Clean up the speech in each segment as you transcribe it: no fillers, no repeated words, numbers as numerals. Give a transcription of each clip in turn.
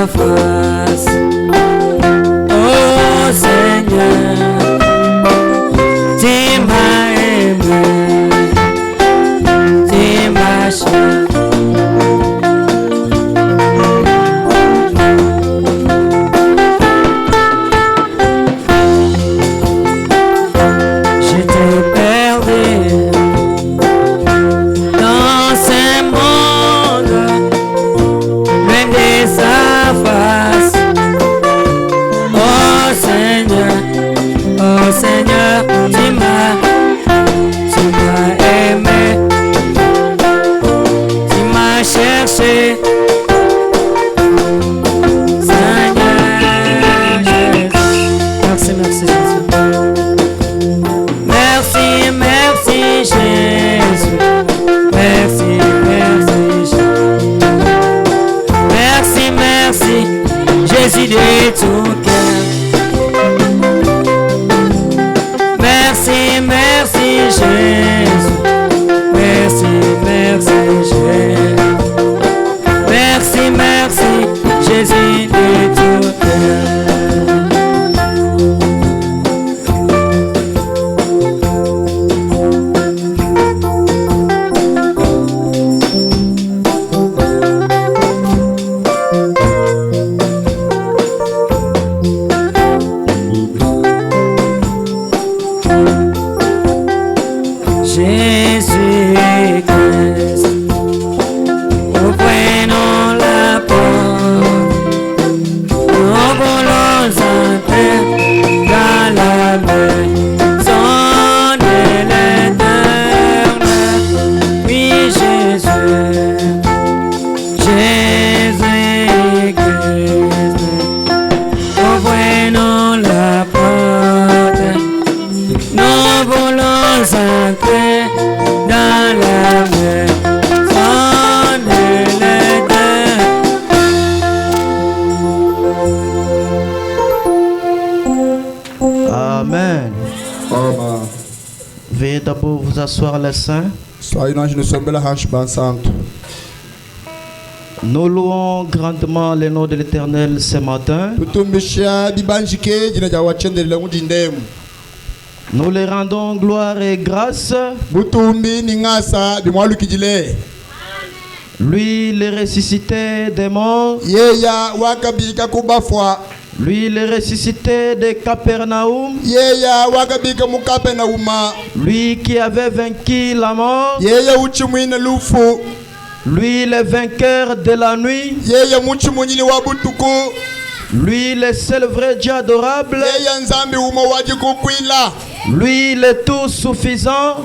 sa face. Oh Seigneur, tu m'as aimé, tu m'as choisi. Asseoir les saints. Nous louons grandement le nom de l'Éternel ce matin. Nous les rendons gloire et grâce. Lui, le ressuscité des morts. Lui, le ressuscité de Capernaum. Lui qui avait vaincu la mort. Lui, le vainqueur de la nuit. Lui, le seul vrai Dieu adorable. Lui, le tout suffisant.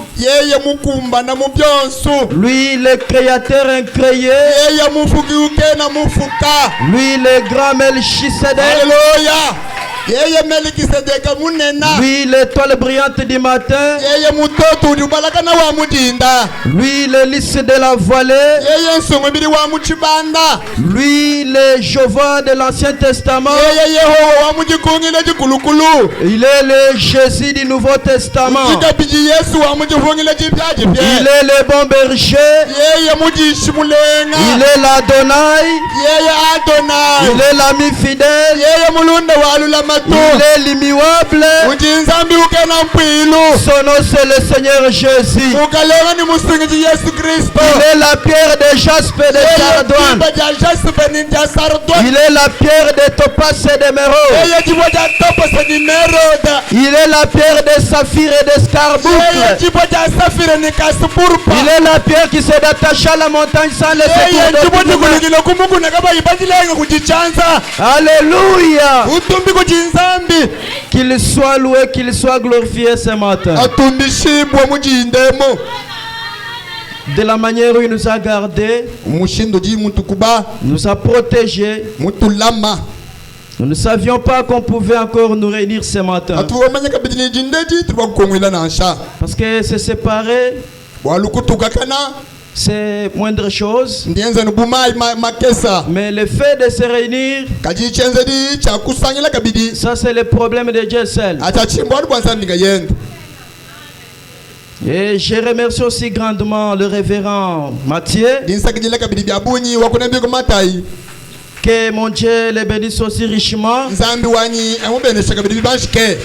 Lui, le créateur incréé. Lui, le grand Melchisedec. Lui, l'étoile brillante du matin. Lui, le lys de la vallée. Lui, le Jéhovah de l'Ancien Testament. Il est le Jésus du Nouveau Testament. Il est le bon berger. Il est l'Adonai. Il est l'ami fidèle. Il est l'immuable. Son nom c'est le Seigneur Jésus. Il est la pierre de jaspe et de sardoine. Il est la pierre de topaz et d'émeraude. Il est la pierre de saphir et d'escarboucle. Il est la pierre qui s'est attachée à la montagne sans laisser tomber. Alléluia. Qu'il soit loué, qu'il soit glorifié ce matin. De la manière où il nous a gardés, nous a protégés. Nous ne savions pas qu'on pouvait encore nous réunir ce matin. Parce que se séparer, c'est moindre chose. Mais le fait de se réunir, ça c'est le problème de Dieu seul. Et je remercie aussi grandement le révérend Mathieu, Que mon Dieu les bénisse aussi richement. nzambi wanyi amubenesha kabiri bibanshike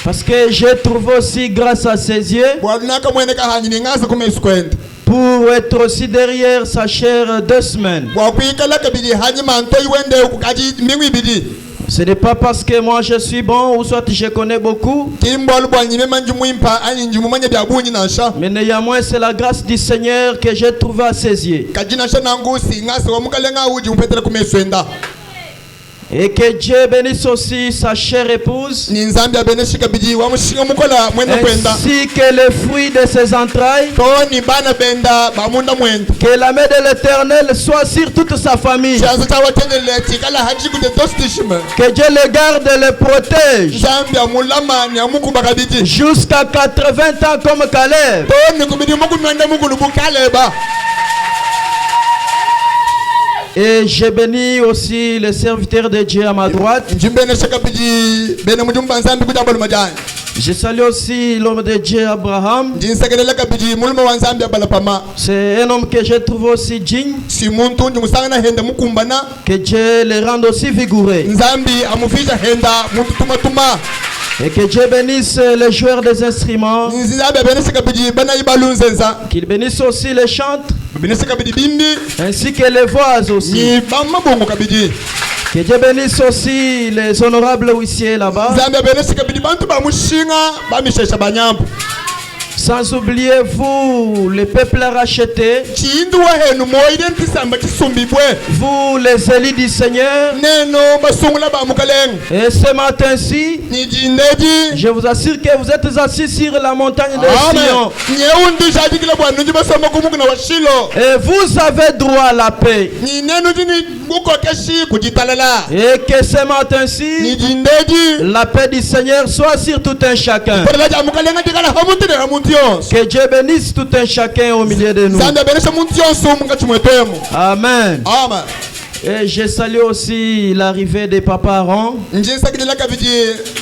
Parce que j'ai trouvé aussi grâce à ses yeux bwalunaka mwene kahanyi ningaza kumesu kwenda pour être aussi derrière sa chair 2 semaines. bwakwikala kabiri hanyuma ntoyi wende kukaji mingu ibiri Ce n'est pas parce que moi je suis bon ou soit je connais beaucoup, kimbolu bwanyime manji mwimpa anyinji mumanye byabunyi nasha mais néanmoins c'est la grâce du Seigneur que j'ai trouvé à ses yeux. kajina sha nangusi ngase wamukale ngawuji upetele kumesu enda Et que Dieu bénisse aussi sa chère épouse, ni nzambi abeneshi kabiri wamushinga mukola mwenda kwenda ainsi que les fruits de ses entrailles. toni bana benda bamunda mwenda Que la main de l'Éternel soit sur toute sa famille. chazo chawatendelele tikala haji kude dostishime Que Dieu le garde et le protège nzambi amulamani amukumba kabiri jusqu'à 80 ans comme Caleb. toni kubiri mukumwenda mukulu bukaleba Et je bénis aussi les serviteurs de Dieu à ma droite. njimbenesha kabiri bene mujumba nzambi kujambalo majani Je salue aussi l'homme de Dieu Abraham. njinsekelela kabiri muluma wa nzambi abalapama C'est un homme que j'ai trouvé aussi digne. si muntu njimusangana henda mukumbana Que Dieu le rende aussi vigoureux. nzambi amufisha henda muntu tumatuma Et que Dieu bénisse les joueurs des instruments. nzambi abenesha kabiri bana ibalunzenza Qu'il bénisse aussi les chantres. abenesha kabiri bimbi Ainsi que les voix aussi. ni bamabongo kabiri Que Dieu bénisse aussi les honorables huissiers là-bas. nzambi abenesha kabiri bantu bamushinga bamishesha banyambo Sans oublier vous, le peuple racheté. chindu wahenu moyide ntisamba chisumbibwe Vous, les élus du Seigneur. neno basungula bamukalenga Et ce matin-ci, ni jindeji je vous assure que vous êtes assis sur la montagne de Sion. nyeundi shajikile bwanu njibasoma kumuku na washilo Et vous avez droit à la paix. ni nenu jini bukokeshi kujitalala Et que ce ni matin-ci, jindeji la paix du Seigneur soit sur tout un chacun. podela jamukalenga tikala hamuntine hamuntu yonse Que Dieu bénisse tout un chacun au milieu de nous. nzambi abenesha muntu yonse umunga chimwetwemu Amen. amen Et je salue aussi l'arrivée de Papa Aaron.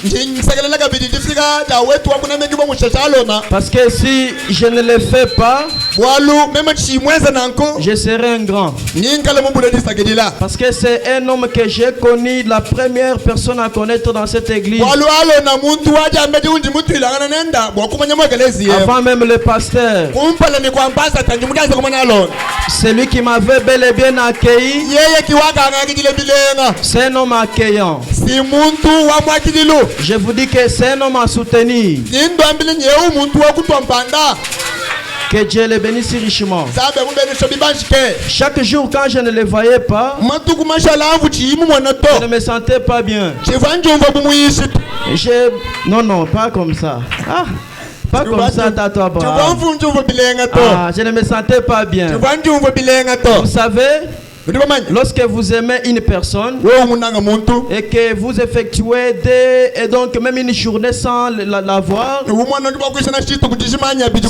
njinsakilela kabidi ndifika jawetu wakunamengi bomushashalona Parce que si je ne le fais pas, bwalu meme chimweza nanko je serai un grand. ninkala mubule disakidila Parce que c'est un homme que j'ai connu, la première personne à connaître dans cette église. bwalu alona muntu wajambeji unji mutu ilangana nenda bwakumanya mwegelezi ye Avant même le pasteur. kumpala ni kwampasa tanji mudaza kumanya alona C'est lui qui m'avait bel et bien accueilli. yeye kiwaganga akijile bilenga C'est un homme accueillant. si muntu wamwakidilu Je vous dis que c'est un homme à soutenir. nindwambile nyeu muntu wakutwa mpanda Que Dieu le bénisse richement. zabe mubenisho bibanshike Chaque jour quand je ne le voyais pas, matuku mashalamvu chiimu mwana je ne to me sentais pas bien. chivanjumva bumuyishi Non, pas comme ça. Ah, pas comme ça, Tato Abraham. chivanvunjumva bilenga to Ah, je ne me sentais pas bien. chivanjumva bilenga Vous to savez, ndibamanya lorsque vous aimez une personne wewe munanga muntu et que vous effectuez et donc même une journée sans la voir, umwana ndibakwishana shitu kujishimanya biji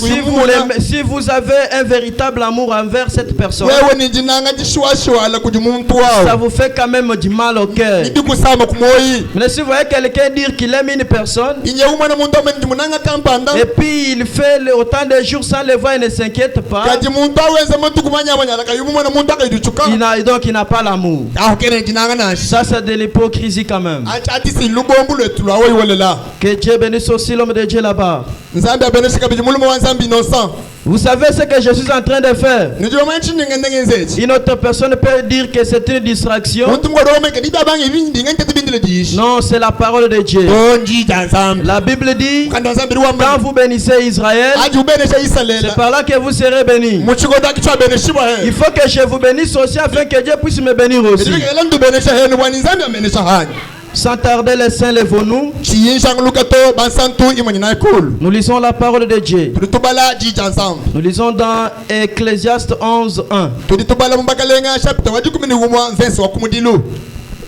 si vous avez un véritable amour envers cette personne, wewe nijinanga jishwashwala kuji muntu ça wawe vous fait quand même du mal au cœur. ndikusama kumoyi Mais si vous voyez quelqu'un dire qu'il aime une personne inye umwana muntu ame ndimunanga kampanda et puis il fait autant de jours sans le voir et ne s'inquiète pas, kaji muntu awenza matuku manyamanyala kayumu mwana muntu akaiduchuka donc il n'a pas l'amour. aho kene njinanga nashi Ça c'est de l'hypocrisie quand même. ati silubombu lwetu lwawe iwelela Que Dieu bénisse aussi l'homme de Dieu là-bas. nzambi abeneshika biji mulimo wa nzambi innocent Vous savez ce que je suis en train de faire? nijibamanya chininga nzechi Une autre personne peut dire que c'est une distraction. muntu mwadomeke dibabanga ibindi ngente bindile dishi Non, c'est la parole de Dieu. njija nzambi La Bible dit, kanda nzambi quand riwamba vous bénissez Israël, aji ubenesha c'est isalela par là que vous serez bénis. muchigoda kichwa beneshibwa he Il faut que je vous bénisse aussi afin que Dieu puisse me bénir aussi. ndibikela ndu benesha henu bwani nzambi amenesha hani Sans tarder, les saints, lèvons-nous. chiyinshangulukato bansantu imanyina ekulu Nous lisons la parole de Dieu. tulitubala jija nzambi Nous lisons dans Ecclésiaste 11:1. tulitubala mumbakalenga chapter wa 11 verse wa kumudilu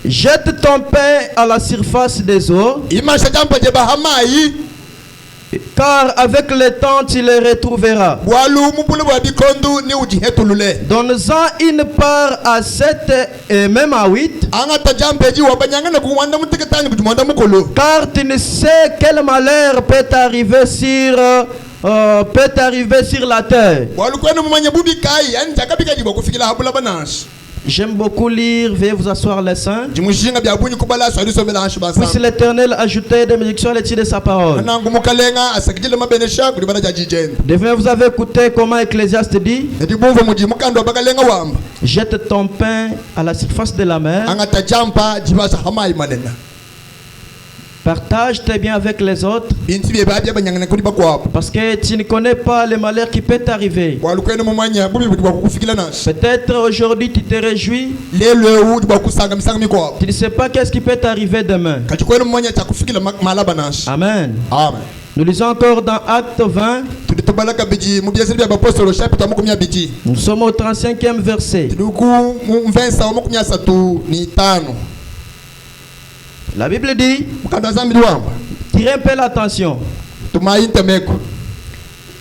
Jette ton pain à la surface des eaux, imasha jampa je bahamayi car avec le temps tu les retrouveras. bwalu mubulu bwa bikondu ni ujihetulule Donne-en une part à 7 et même à 8, angata jampeji wabanyangana kuwanda muteketani kujumanda mukulu car tu ne sais quel malheur peut t'arriver sur la terre. bwalu kwenu mumanya bubi kai yani jakabika jibo kufikila habula banashi. J'aime beaucoup lire, veuillez vous asseoir les saints. Jimushinga bya bunyi kubala so aliso mela hanshi Puisse basa. l'Éternel ajouter des bénédictions à l'étude de sa parole. Nangu mukalenga asakijile mabenesha kuli bana jajijenda. Demain, vous avez écouté comment Ecclésiaste dit: Ndibumva muji mukando bakalenga wamba. jette ton pain à la surface de la mer. Angata jampa jibasa hamai manena. Partage tes biens avec les autres. Binti bye babya banyangana kuli bakwa. Parce que tu ne connais pas le malheur qui peut t'arriver. Walukwene mumanya bubi budi bakufikila nashi. Peut-être aujourd'hui tu te réjouis. Lelo udi bakusanga misanga mikwa. Tu ne sais pas qu'est-ce qui peut t'arriver demain. Kachikwene mumanya takufikila malaba nashi. Amen. Amen. Nous lisons encore dans Acte 20. Tubalaka biji mubyeseri bya apostolo chapitre makumya biji. Nous sommes au 35e verset. Tuduku mvensa makumya satu ni tano. La Bible dit, Mukanda zambi wamba. tirez un peu l'attention. Tumainte meko.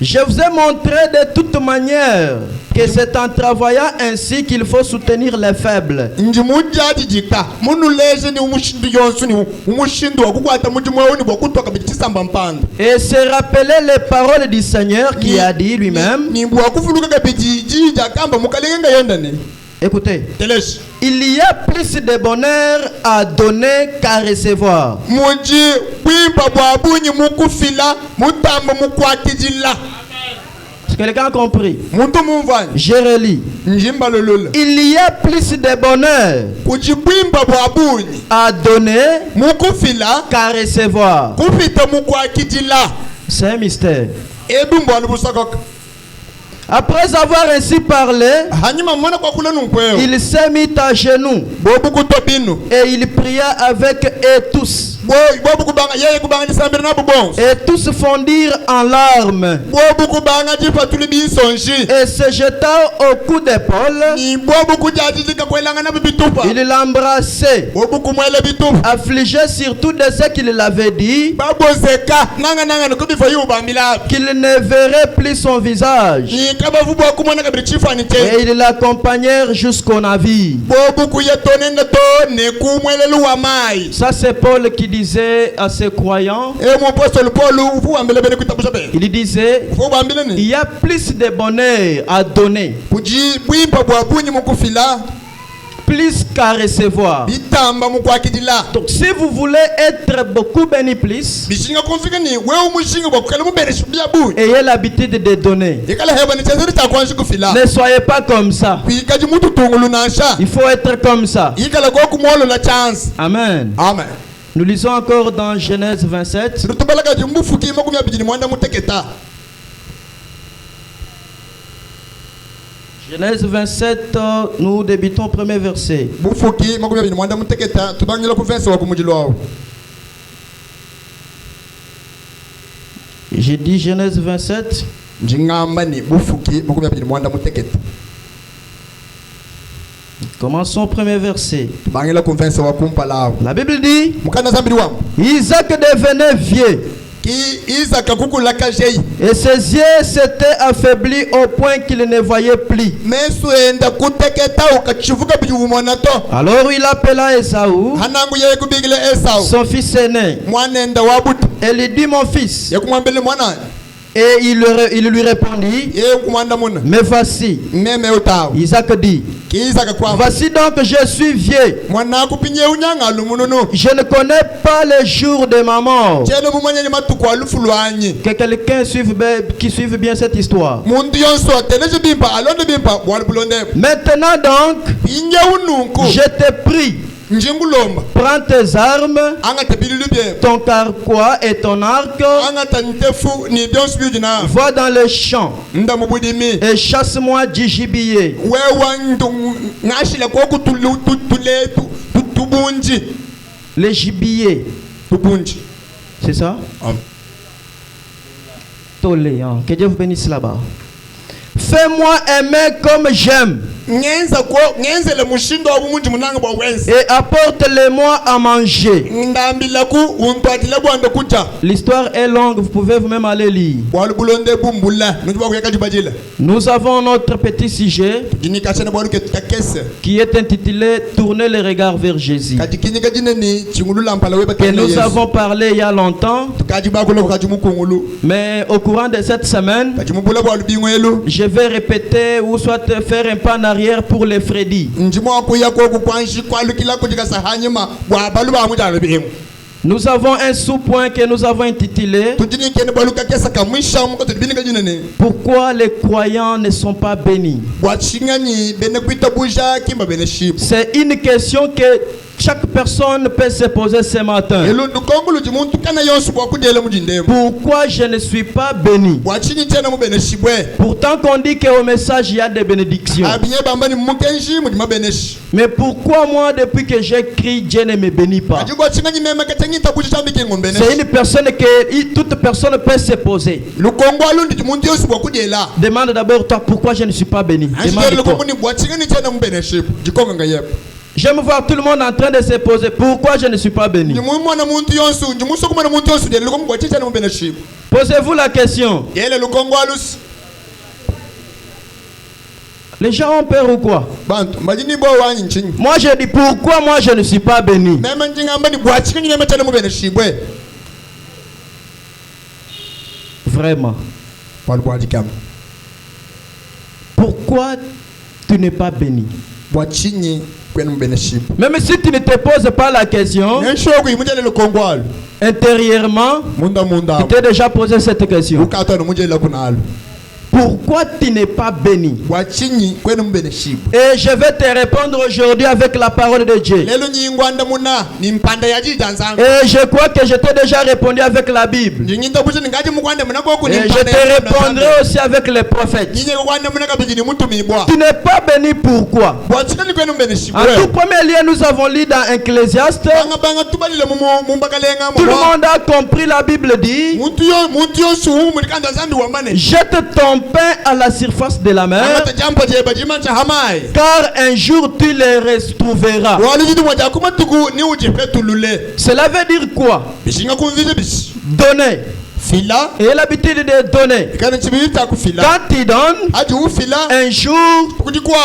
Je vous ai montré de toute manière que c'est en travaillant ainsi qu'il faut soutenir les faibles. Njimujaji jika. Munu leje ni umushindu yonsu ni umushindu wakukwata mujimwe ni wakutoka bitisamba mpanda. Et se rappeler les paroles du Seigneur qui a dit lui-même. Ni wakufuluka kabiji jija kamba mukalenga yendane. Écoutez, Telesh. il y a plus de bonheur à donner qu'à recevoir. Muji wimba bwabunyi mukufila mutamba mukwatijila. Est-ce que quelqu'un a compris? Muntu mumvani. Je relis. Njimba lolola. Il y a plus de bonheur Kujibwimba bwabunyi à donner mukufila qu'à recevoir. kupita mukwatijila. C'est un mystère. Ebu mbwanu busakoka. Après avoir ainsi parlé, Hanyuma mwana kwa kula nunkweo. il s'est mis à genoux Bobu kutobinu. et il pria avec eux tous. Bobu kubanga yeye kubanga nisambira na bubonso. Et tous fondirent en larmes Bobu kubanga jipa tulibi sonji. et se jetant au cou d'épaule, Ni bobu kujajijika kwelanga na bitupa. il l'embrassait, Bobu kumwele bitupa. affligé surtout de ce qu'il l'avait dit, Babo zeka nanga nukubifa yuba mila. qu'il ne verrait plus son visage. Ni kaba vubo kumwana kabiri chifani Et te. ils l'accompagnèrent jusqu'au navire. Bobu kuyetone ndato ne kumwele luwa mai. Ça c'est Paul qui disait à ses croyants, Mon apostole Paul ufu ambele bene kutabu be. il disait, Ufu ambele il ni. y a plus de bonheur à donner, Kuji bwimba bwabunyi mukufila. plus qu'à recevoir. Bitamba mukwakidila. Donc si vous voulez être beaucoup béni plus, Bishinga konfika ni wewe umushinga bwakukala mubere shubya bunyi. ayez l'habitude de donner. Ikala heba ni chazuri cha kwanshi kufila. Ne soyez pas comme ça. Kuikaji mutu tungulu nasha. Il faut être comme ça. Ikala kwa kumwolo la chance. Amen. Amen. Nous lisons encore dans Genèse 27. Rutubalaka jumbufuki makumya bijini mwanda muteketa. Genèse 27, nous débutons au premier verset. Bufuki makumya bijini mwanda muteketa. Tubangila kufensa wa kumujilo wao. J'ai dit Genèse 27. Njingambani bufuki makumya bijini mwanda muteketa. Commençons au premier verset. Tubangila kufensa wa kumpalao. La Bible dit, Mukanda zambiri wamo. Isaac devenait vieux Ki Isaka kukulaka jei. et ses yeux s'étaient affaiblis au point qu'il ne voyait plus. Mesu enda kuteketa ukachivuka bijubu mwanato. Alors il appela Esaü, Hanangu yeye kubigile Esau. son fils aîné, Mwana enda wabutu. et lui dit, mon fils. Ya kumwambele mwana. Et il lui répondit, Yeye kumwanda muna. mais voici. Meme utawo. Isaac dit, Ki Isaka kwa. voici donc je suis vieux. Mwana kupinye unyanga lumununu. Je ne connais pas le jour de ma mort. Chelo mumanya ni matuko alufu lwanyi. Que quelqu'un qui suive bien cette histoire. Muntu yonso ateleje bimpa alonde bimpa walbulonde. Maintenant donc, Inye ununku. je te prie, Njingulomba. prends tes armes, Anga tebililu bien. ton carquois et ton arc, Anga tantefu ni byonsu byujina. va dans le champ Nda mubudimi. et chasse-moi du gibier. Wewa ndu ngashila kwa tubunji. Le gibier, Tubunji. c'est ça? Toléant. Que Dieu vous bénisse là-bas. Fais-moi aimer comme j'aime Ngenzele mushindo wa bumunji munanga bwa wensi. et apporte-le-moi à manger. Ndambila ku untwatile bwanda kucha. L'histoire est longue, vous pouvez vous-même aller lire. Walbulonde bumbula. Nutuba kuyaka jibajila. Nous avons notre petit sujet Jinika chana bwaluke tutakese. qui est intitulé Tourner les regards vers Jésus. Katikinika jineni chingulula mpala weba Que kene nous Yesu. avons parlé il y a longtemps, Tukajibakula kukajimukungulu. mais au courant de cette semaine, Kajimubula bwa lubingwelu. je vais répéter ou soit faire un pas en arrière arrière pour les Freddy. ndimo kuya koku kwanshi kwalukila kujikasa hanyuma bwabalu bamujalo bimu Nous avons un sous-point que nous avons intitulé tujini kene baluka kesa kamwisha muko tudibini kajinene Pourquoi les croyants ne sont pas bénis? bwachingani bene kwita buja kimba bene shipu C'est une question que chaque personne peut se poser ce matin. elundu kongulu jimuntu kana yonsu bwakudela mujindemu Pourquoi je ne suis pas béni? bwachinyi tena mu bene shibwe Pourtant qu'on dit qu'au message il y a des bénédictions. abinye bambani mukenji mujima bene shi Mais pourquoi moi depuis que j'écris Dieu ne me bénit pas? ajugo chinganyi mema katanyi tabuji tambike ngombene C'est une personne que toute personne peut se poser. lukongo alundi jimuntu yonsu bwakudela Demande d'abord toi pourquoi je ne suis pas béni. anjigere Demande-toi. lukongo ni bwachingani tena mu bene shipu jikonga ngayepo J'aime voir tout le monde en train de se poser pourquoi je ne suis pas béni. njimumwana muntu yonsu njimusokumana muntu yonsu dela lukongo bwachitana mu bene shipu Posez-vous la question. yele lukongo alusi Les gens ont peur ou quoi? bantu majini bo wanyi nchinyi Moi je dis pourquoi moi je ne suis pas béni. mema njingamba ni bwachingani mema tena mu bene shibwe Vraiment. walibwajikama Pourquoi tu n'es pas béni? bwachinyi kwenu mu bene shipu Même si tu ne te poses pas la question, nenshoku imujele lukongo alu intérieurement, munda tu t'es déjà posé cette question. ukatano mujele kunalo Pourquoi tu n'es pas béni? bwachinyi kwenu mu bene shipu Et je vais te répondre aujourd'hui avec la parole de Dieu. lelo nyingwanda muna ni mpanda yajijanzanga Et je crois que je t'ai déjà répondu avec la Bible. nyinyinda buzi ningaji mukwanda muna koku ni Et je mpanda te répondrai aussi avec les prophètes. nyinye kwanda muna kabiji ni mtu mibwa Tu n'es pas béni pourquoi? bwachingani kwenu mu bene shipu En tout premier lieu, nous avons lu dans Ecclésiaste. banga tubalile mu mbakalenga Tout le monde a compris, la Bible dit muntu yonsu murikanda zambi wamane jette ton pain à la surface de la mer, amata jambo je bajimancha hamai car un jour tu les retrouveras. waliji mwaja kuma tuku ni ujipe tulule Cela veut dire quoi? bishinga kumvije bishi Donner. fila Et l'habitude de donner. kana chibita kufila Quand tu donnes, aji ufila un jour kujikwa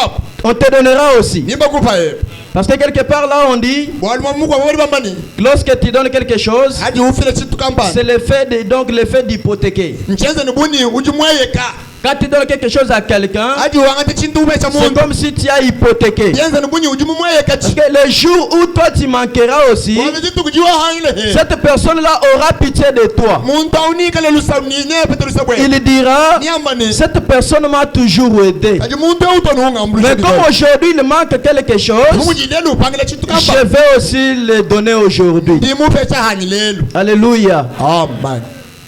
on te donnera aussi. nimba kupa ye Parce que quelque part là on dit, walima mukwa wali bambani lorsque tu donnes quelque chose, aji ufila chitu kampani c'est l'effet de, donc l'effet d'hypothéquer. nchenze ni buni ujimweyeka Quand tu donnes quelque chose à quelqu'un, aji wangati chintu ubecha c'est mundu comme si tu as hypothéqué. yenze ni buni ujimweyeka Parce chi que le jour où toi tu manqueras aussi, waliji tukujiwa hangile he cette personne-là aura pitié de toi. muntu aunika le lusam ni nepe tulusabwe Il dira, niambani cette personne m'a toujours aidé. aji muntu utonu ngambulu Mais comme aujourd'hui il manque quelque chose, mujidelu upangile chitu je kampani vais aussi le donner aujourd'hui. ndimupecha hangilelu Alléluia. amen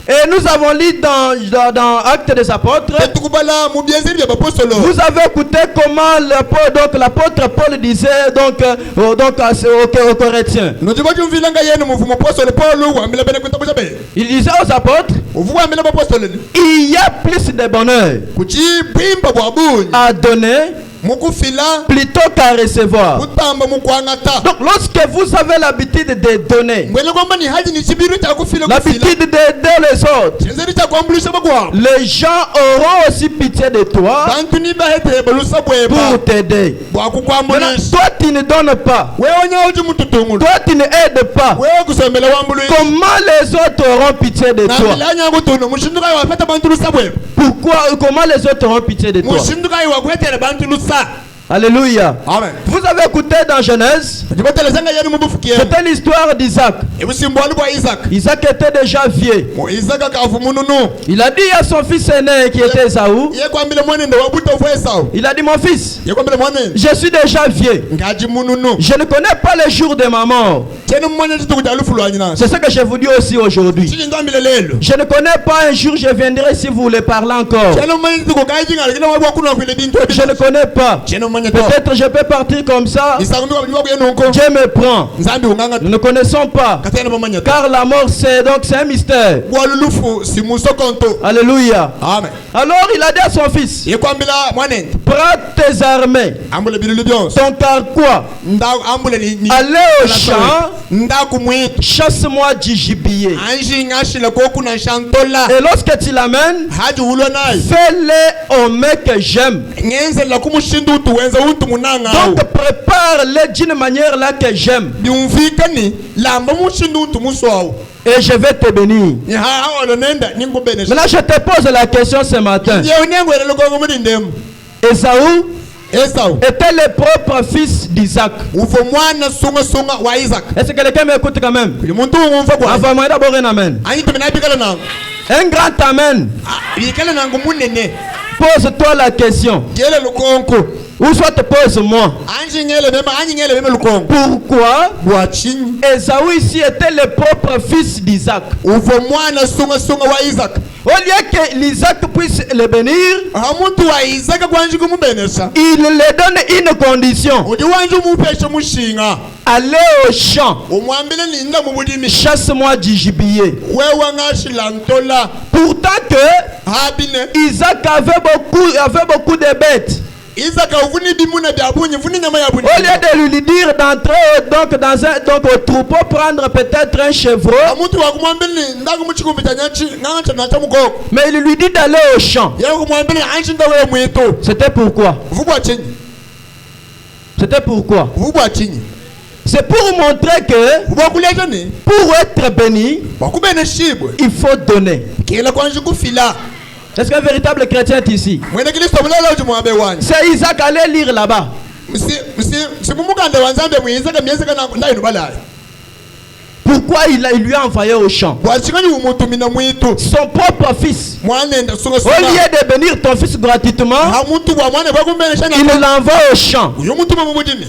Et nous avons lu dans Actes des Apôtres, tukubala mu byezeri bya bapostolo vous avez écouté comment l'apôtre Paul disait aux Corinthiens. nojiba jumvilanga yenu muvumo apostolo Paulo wambila bene kwita bujabe Il disait aux apôtres, uvuga wambila bapostolo il y a plus de bonheur kuchipimba bwa bunyi à donner mukufila plutôt qu'à recevoir. kutamba mukwangata Donc lorsque vous avez l'habitude de donner, mwele kwamba ni haji ni chibiru cha kufila l'habitude kufila d'aider les autres, chenzeri cha kuambulisha bagwa les gens auront aussi pitié de toi bantu niba hete balusa bweba pour t'aider. bwa Maintenant, kukwambulisha toi tu ne donnes pas, wewe nya uji mututungulu toi tu ne aides pas. wewe kusembela wambuluisha Comment les autres auront pitié de na toi? milanya kutuno mushinduka wafeta bantu lusa bweba Comment les autres auront pitié de toi? mushinduka wakwetera bantu lusa Alléluia. amen Vous avez écouté dans Genèse, jibotelezanga yenu mubufukiye c'était l'histoire d'Isaac. ebusimbwani bwa Isaac Isaac était déjà vieux. mu Isaac akafu mununu Il a dit à son fils aîné qui était Esaü, ye kwambile mwanende wabuta ufu Esau il a dit mon fils, ye kwambile mwanende je suis déjà vieux. ngaji mununu Je ne connais pas le jour de ma mort. chene mmanya chitukuja lufu lwa nyina C'est ce que je vous dis aussi aujourd'hui. chini ndambile lelo Je ne connais pas un jour, je viendrai si vous voulez parler encore. chene mmanya chituko kaji ngale kila wabwa kuna kwile bintu Je ne connais pas. chene mmanya to Peut-être je peux partir comme ça. isakumbi kwa biwa kuyenu Dieu me prend. nzambi unganga Nous ne connaissons pas. katena mmanya to Car la mort, c'est un mystère. kwa lulufu simusokonto Alléluia. amen Alors il a dit à son fils, ye kwambila mwanende prends tes armées, ambule bilulu byonse ton carquois, nda ambule ni allez au champ, nda kumwitu chasse-moi du gibier. anji ngashila koku na shantola Et lorsque tu l'amènes, haji ulwa naye fais-le au mec que j'aime. ngenzela kumushinda utu wenza untu munanga Donc prépare-le d'une manière là que j'aime. byumvikani lamba mushinda untu muswawo Et je vais te bénir. ni ha awalo nenda ningubene Maintenant je te pose la question ce matin. ye unengwele lokongo mudindemu Esaü Esau était le propre fils d'Isaac. uvo mwana sunga wa Isaac. Est-ce que quelqu'un m'écoute quand même? Uyu muntu umva kwa Envoie-moi d'abord un amen. anyi tumina bikala nangu Un grand amen. bikala nangu munene Pose-toi la question. gele lukonko Ou soit te pose-moi. anyi ngele mema lukonko Pourquoi bwachinyi Esaü ici était le propre fils d'Isaac? uvo mwana sunga wa Isaac. Au lieu que l'Isaac puisse le bénir, Amuntu wa Isaac kwanji kumubenesha il lui donne une condition. uti wanje umupeshe mushinga Allez au champ, umwambile ninda mu budimi chasse-moi du gibier. wewe ngashila ntola Pourtant que habine Isaac avait beaucoup de bêtes. Isaac uvuni bimuna byabunye vuni nyama ya bunye. Au lieu de lui dire d'entrer donc au troupeau prendre peut-être un chevreau, Amuntu wa kumwambile ndaku muchikumbi tanyachi nganga nacha mugoko. mais il lui dit d'aller au champ. Yeye kumwambile anchi ndawe mwito. C'était pourquoi? Vubwa chinyi. C'était pourquoi? Vubwa chinyi. C'est pour montrer que Vubwa kuleta ni pour être béni, bakubene shibwe. il faut donner. Kila kwanji kufila. Est-ce qu'un véritable chrétien est ici? Mwene Kristo mulala uji mwambe wani. C'est Isaac allait lire là-bas. Simumukanda wanzambe mwiza kamyeze kana ndayi nubalaye. Pourquoi il lui a envoyé au champ? Bwachikani umuntu mina mwitu. Son propre fils. Mwanenda sunga Au sunga. lieu de bénir ton fils gratuitement, Amuntu wa mwana bakumbene shana. il l'envoie au champ. Uyo muntu mamudimi.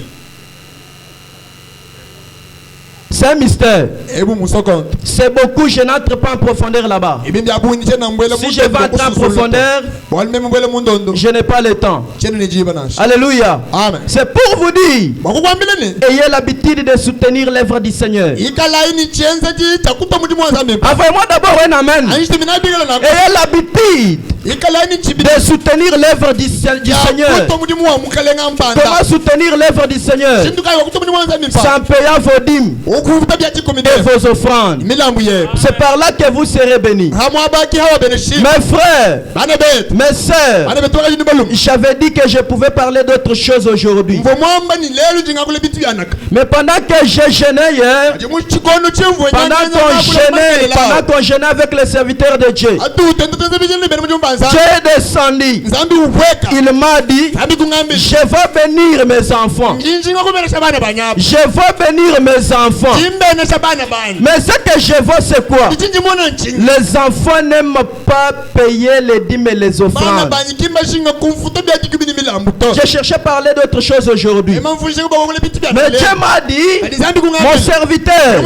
C'est un mystère. Ebu musokon. C'est beaucoup, je n'entre pas en profondeur là-bas. Ibimbi abuni chena mbwele Si je vais entrer en profondeur, Bwalme mbwele mundondo. je n'ai pas le temps. Chenu ni jiba nashi. Alléluia. Amen. C'est pour vous dire, Bakukwambile ni. ayez l'habitude de soutenir l'œuvre du Seigneur. Ikalaini chenza ji takuta mudimu wanzambe. Envoyez-moi d'abord un amen. Anjite mina bigala na. Ayez l'habitude Ikalaini chibi. de soutenir l'œuvre du Seigneur. Takuta mudimu wa mukalenga mpanda. Comment soutenir l'œuvre du Seigneur? Shindu kai wakuta mudimu wanzambe mpa. C'est en payant vos dîmes Ukuvuta bya chikomide. et vos offrandes. Milambu ye. C'est par là que vous serez bénis. Hamwa baki hawa beneshi. Mes frères, Bana bet. mes sœurs, Bana bet wala yini balum. j'avais dit que je pouvais parler d'autres choses aujourd'hui. Mvo mwamba ni lelo jinga kule bitu yanaka. Mais pendant que je jeûnais hier, Aje mu chikono chimvu pendant qu'on jeûnait avec les serviteurs de Dieu, Atu tenteteze bijeni bene mujumbanza. Dieu est descendu. Nzambi ubweka. Il m'a dit, Nzambi kungambi. je vais bénir mes enfants. Nginjinga kubenesha bana banyabo. Je vais bénir mes enfants. Imbenesha bana bana. Mais ce que je veux, c'est quoi? Ichinji mona nchinji. Les enfants n'aiment pas payer les dîmes et les Bana offrandes. bani kimba shinga kumfuta bya jikibini milambu to. Je cherchais à parler d'autre chose aujourd'hui. Ema mfushe kuba kule bitu bya. Mais Dieu m'a dit, Nzambi mon kungambi. serviteur,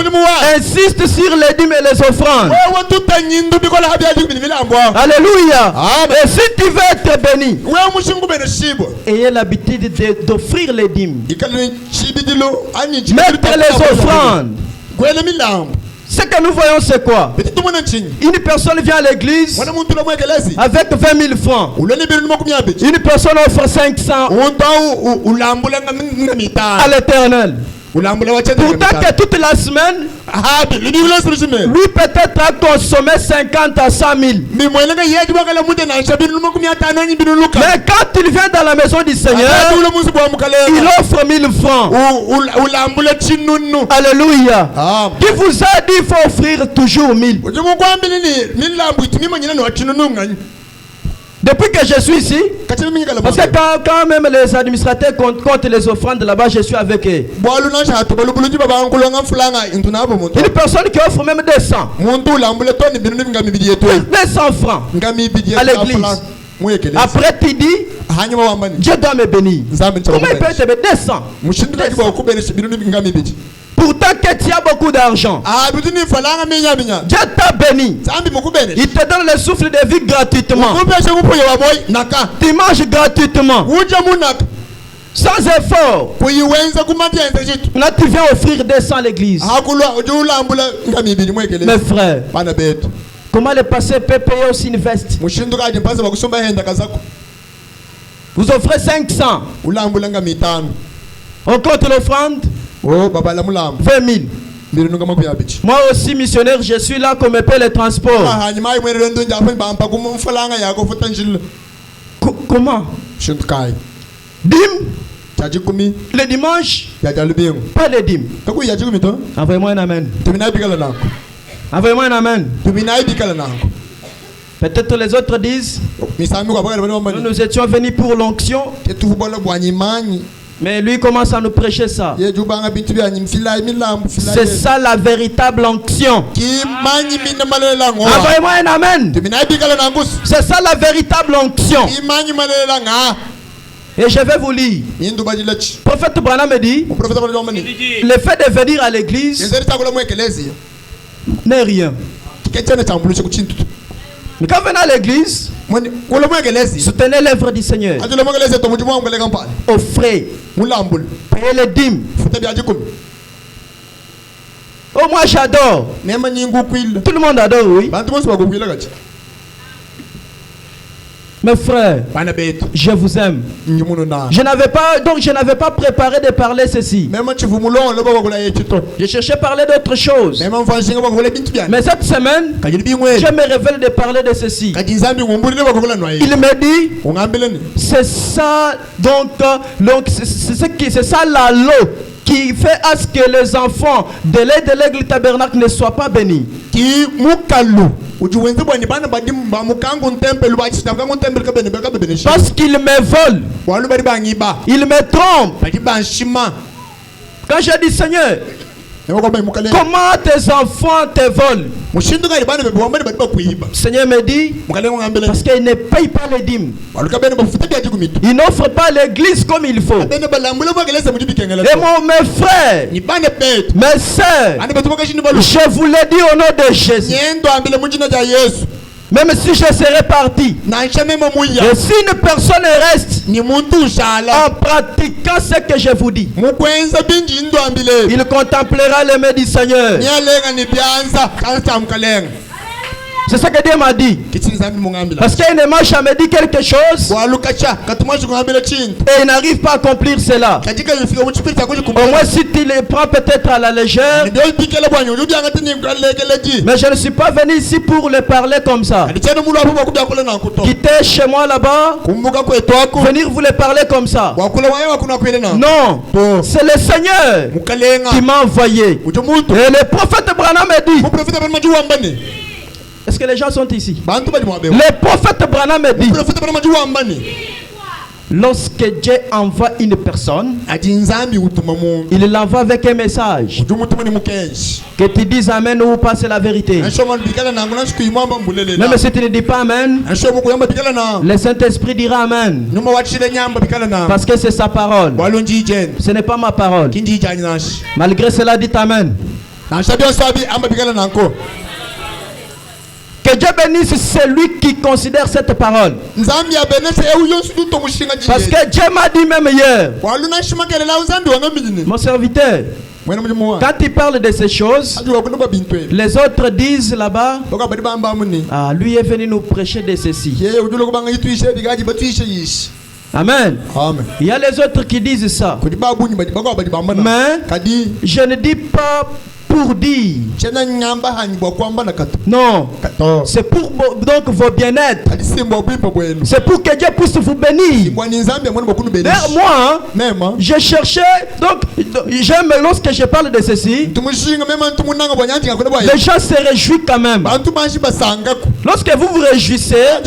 insiste sur les dîmes et les offrandes. Wewe tuta nyindu bikola habya jikibini milambu. Alléluia. Amen. Et si tu veux être béni, Wewe mushingu bene shibo. ayez l'habitude d'offrir les dîmes. Ikali chibidilo anyi Mettre les offrandes. Kwele milambu. Ce que nous voyons, c'est quoi? Bitu mona nchinji. Une personne vient à l'église Wana muntu lo mwekelezi. avec 20 000 francs. Ulone binu makumi abiti. Une personne offre 500 Unta ulambula ngamita. à l'éternel. Ulambula wachende Pourtant que toute la semaine, Ah, lidivilo sirishime. lui peut-être a consommé 50 à 100 000. Mi mwenanga yeji wakala mute na shabinu makumi atano nyi binu luka. Mais quand il vient dans la maison du Seigneur, Ule musi bwa mukale. il offre 1000 francs. Ulambula chinunu. Alléluia. Ah. Qui vous a dit qu'il faut offrir toujours 1000? Ujumu kwambili ni milambu itimi manyina no chinunu ngani. Depuis que je suis ici, Kachini minyikala parce que quand même les administrateurs comptent les offrandes là-bas, je suis avec eux. Bwalu na shatu balubulu jiba bangulo ngafulanga intuna abo muntu. Une personne qui offre même 200. Muntu ulambula toni binu ngami bidi yetu. 200 francs. Ngami bidi yetu. À l'église. Après tu dis, Hanyuma wambani. Dieu doit me bénir. Nzambi Comment il peut te bénir? 200. Mushindu kajiba okubenesha binu ngami bidi. Pourtant que tu as beaucoup d'argent. Ah, bitini falanga minya minya. Dieu t'a béni. Nzambi mukubenesha. Il te donne le souffle de vie gratuitement. Mukubesha mupoyo wa boy naka. Tu manges gratuitement. Uja munaka. Sans effort. Kuyiwenza kumatyenza chitu. Là tu viens offrir 200 à l'église. Hakulwa ujulambula ngami bidi mwekele. Mes frères, Bana betu. comment le pasteur peut payer aussi une veste? Mushindu kaje mpasa bakusomba henda kazako. Vous offrez 500. Ulambula ngami 5. On compte l'offrande? Oh baba la mulambu. 20 000. Binu ngama kuyabichi. Moi aussi missionnaire, je suis là qu'on me paie les transports. Hanyuma imwere ndo njapo mbampa kumfalanga yako futa njilo. Comment? Shindu kai. Dîme? Chaji kumi. Le dimanche? Ya jalubingu. Pas de dîme. Kaku ya kumi to. Envoyez-moi un amen. Tumina bikala nako. Envoyez-moi un amen. Tumina bikala nako. Peut-être les autres disent, nous étions venus pour l'onction, mais lui commence à nous prêcher ça. C'est ça la véritable onction. Envoyez-moi un amen. C'est ça la véritable onction. Et je vais vous lire. Le prophète Branham me dit, le fait de venir à l'église n'est rien. Mais quand vous venez à l'église, soutenez l'œuvre du Seigneur. Offrez. Payez les dîmes. Oh, moi j'adore. Tout le monde adore, oui. Mes frères, je vous aime. Je n'avais pas préparé de parler ceci. Je cherchais à parler d'autre chose. Mais cette semaine, je me révèle de parler de ceci. Il me dit, c'est ça, donc c'est ça la loi qui fait à ce que les enfants de l'aide de l'église tabernacle ne soient pas bénis. Parce qu'ils me volent, ils me trompent. Quand je dis Seigneur, comment tes enfants te volent? Seigneur me dit, parce qu'ils ne payent pas les dîmes. Ils n'offrent pas l'église comme il faut. Et mes frères, mes sœurs, je vous l'ai dit au nom de Jésus. Même si je serais parti, et si une personne reste en pratiquant ce que je vous dis, il contemplera les mains du Seigneur. C'est ça que Dieu m'a dit. Parce qu'il ne m'a jamais dit quelque chose et il n'arrive pas à accomplir cela. Au moins si tu les prends peut-être à la légère. Mais je ne suis pas venu ici pour les parler comme ça. Quitter chez moi là-bas, venir vous les parler comme ça. Non, c'est le Seigneur qui m'a envoyé. Et le prophète Branham me dit, est-ce que les gens sont ici? Le prophète Branham me dit, lorsque Dieu envoie une personne, il l'envoie avec un message. Que tu dises Amen ou pas, c'est la vérité. Même si tu ne dis pas Amen, le Saint-Esprit dira Amen. Parce que c'est sa parole. Ce n'est pas ma parole. Malgré cela, dites Amen. Que Dieu bénisse celui qui considère cette parole. Parce que Dieu m'a dit même hier, mon serviteur, quand il parle de ces choses, les autres disent là-bas, ah, lui est venu nous prêcher de ceci. Amen. Il y a les autres qui disent ça. Mais je ne dis pas pour dire. Non. C'est pour donc vos bien-être. C'est pour que Dieu puisse vous bénir. Moi, je cherchais, donc j'aime lorsque je parle de ceci, les gens se réjouissent quand même. Lorsque vous vous réjouissez,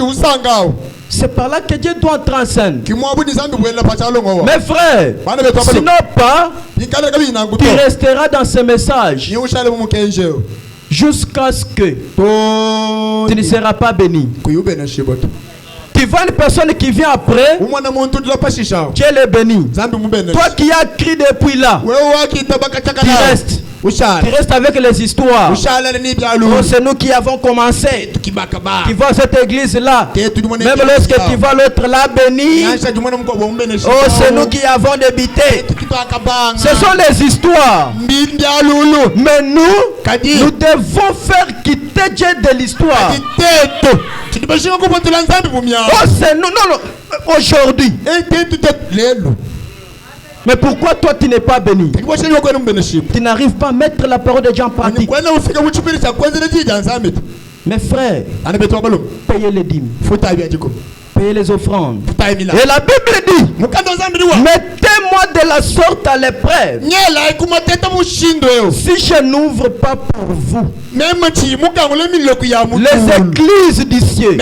c'est par là que Dieu doit entrer en scène. Mes frères, sinon pas, tu resteras dans ce message jusqu'à ce que tu ne seras pas béni. Tu vois une personne qui vient après, Dieu le béni. Toi qui as crié depuis là, tu restes. Tu restes avec les histoires. Oh, c'est nous qui avons commencé. Qui voit cette église là. Même lorsque tu vois l'autre là béni. Oh, c'est nous qui avons débité. Ce sont les histoires. Mais nous devons faire quitter Dieu de l'histoire. Oh, c'est nous. Non. Aujourd'hui. Mais pourquoi toi tu n'es pas béni? Tu n'arrives pas à mettre la parole de Dieu en pratique. Mes frères, payez les dîmes. payer les offrandes. Et la Bible dit, mettez-moi de la sorte à l'épreuve, si je n'ouvre pas pour vous les églises du ciel.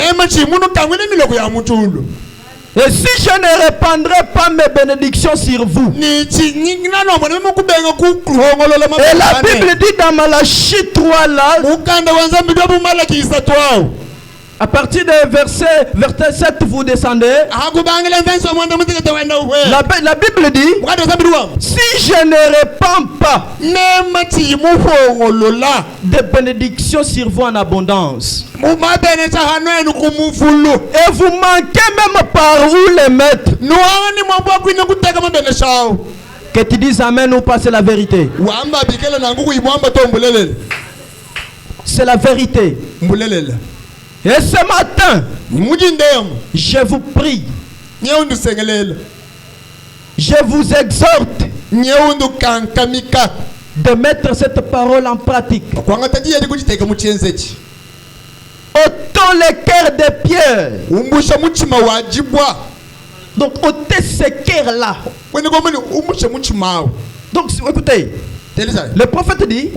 Et si je ne répandrai pas mes bénédictions sur vous. Et la Bible dit dans Malachie 3 là, à partir du verset 7, vous descendez. La Bible dit, si je ne répands pas de bénédictions sur vous en abondance, et vous manquez même par où les mettre, que tu dises amen ou pas, c'est la vérité. C'est la vérité. Et ce matin, je vous prie, je vous exhorte de mettre cette parole en pratique. Ôtons les cœurs de pierre. Donc ôtez ces cœurs-là. Donc écoutez, le prophète dit,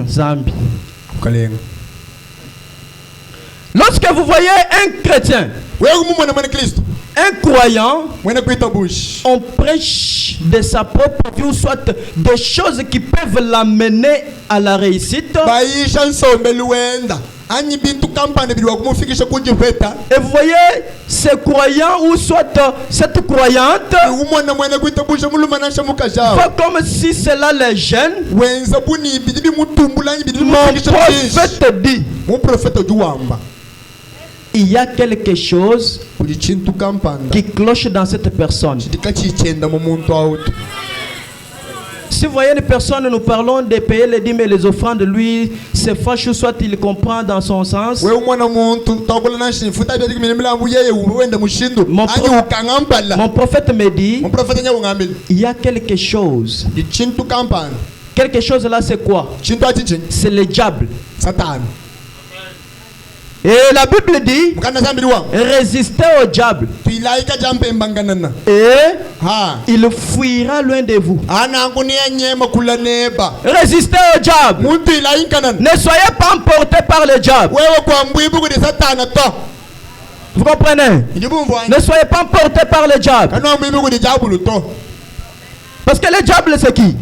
Zambi. Lorsque vous voyez un chrétien, un croyant, on prêche de sa propre vie, ou soit des choses qui peuvent l'amener à la réussite. Et vous voyez, ce croyant ou soit cette croyante va comme si cela les gêne. Mon prophète dit, il y a quelque chose qui cloche dans cette personne. Si vous voyez une personne, nous parlons de payer les dîmes et les offrandes, lui se fâche, soit il comprend dans son sens. Mon prophète me dit, il y a quelque chose. Quelque chose là, c'est quoi? C'est le diable. Et la Bible dit, résistez au diable et il fuira loin de vous. Résistez au diable. Ne soyez pas emportés par le diable. Vous comprenez? Ne soyez pas emportés par le diable. Parce que le diable, c'est qui?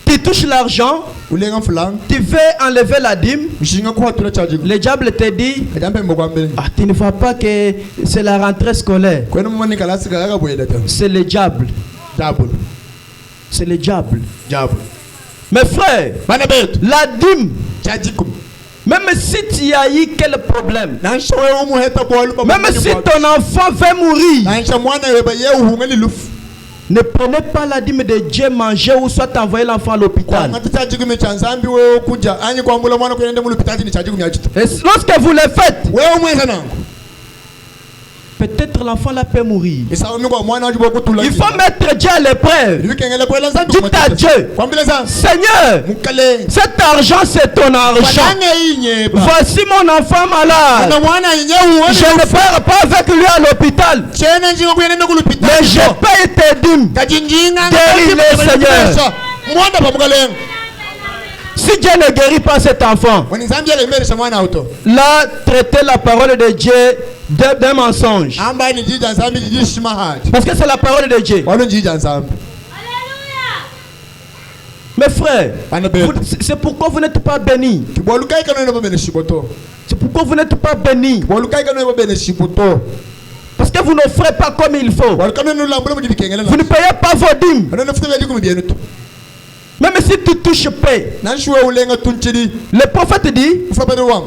Tu touches l'argent, tu veux enlever la dîme, le diable te dit, tu ne vois pas que c'est la rentrée scolaire. C'est le diable. C'est le diable. Mes frères, la dîme, même si tu as eu quel problème, même si ton enfant veut mourir, ne prenez pas la dîme de Dieu, manger ou soit envoyer l'enfant à l'hôpital. Et lorsque vous le faites, peut-être l'enfant là peut mourir. Il faut mettre Dieu à l'épreuve. Dites à Dieu, Seigneur, cet argent c'est ton argent. Voici mon enfant malade. Je ne pars pas avec lui à l'hôpital, mais je paye tes dîmes. Guéris-le, Seigneur. Si Dieu ne guérit pas cet enfant, là, traitez la parole de Dieu d'un mensonge. Parce que c'est la parole de Dieu. Mes frères, c'est pourquoi vous n'êtes pas bénis. C'est pourquoi vous n'êtes pas bénis. Parce que vous n'offrez pas comme il faut. Vous ne payez pas vos dîmes. Même si tu touches paix, le prophète dit,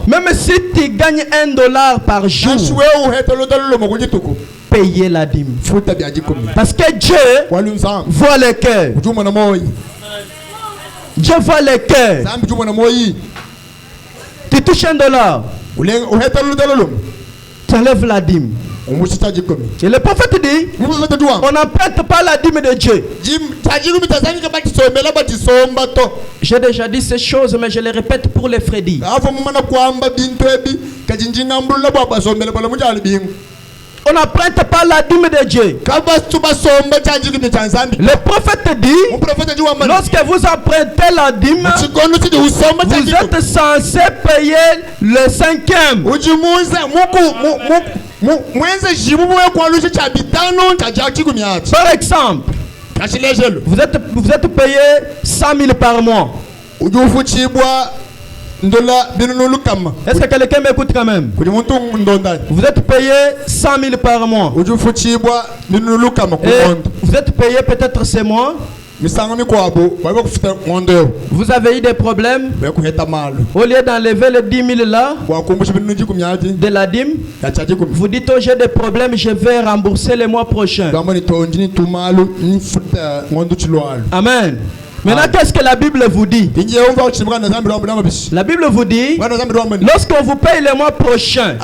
même si tu gagnes $1 par jour, payez la dîme. Parce que Dieu voit le cœur. Dieu voit le cœur. Tu touches $1, tu enlèves la dîme. Et le prophète dit, on n'emprunte pas la dîme de Dieu. J'ai déjà dit ces choses, mais je les répète pour les Freddy. On n'emprunte pas la dîme de Dieu. Le prophète dit, lorsque vous empruntez la dîme, vous êtes censé payer le cinquième. Par exemple, vous êtes payé 100 000 par mois. Est-ce que quelqu'un m'écoute quand même? Vous êtes payé 100 000 par mois. Et vous êtes payé peut-être ce mois. Vous avez eu des problèmes. Au lieu d'enlever les 10 000 là de la dîme, vous dites oh, j'ai des problèmes, je vais rembourser le mois prochain. Amen. Maintenant, qu'est-ce que la Bible vous dit? La Bible vous dit, lorsqu'on vous paye le mois prochain,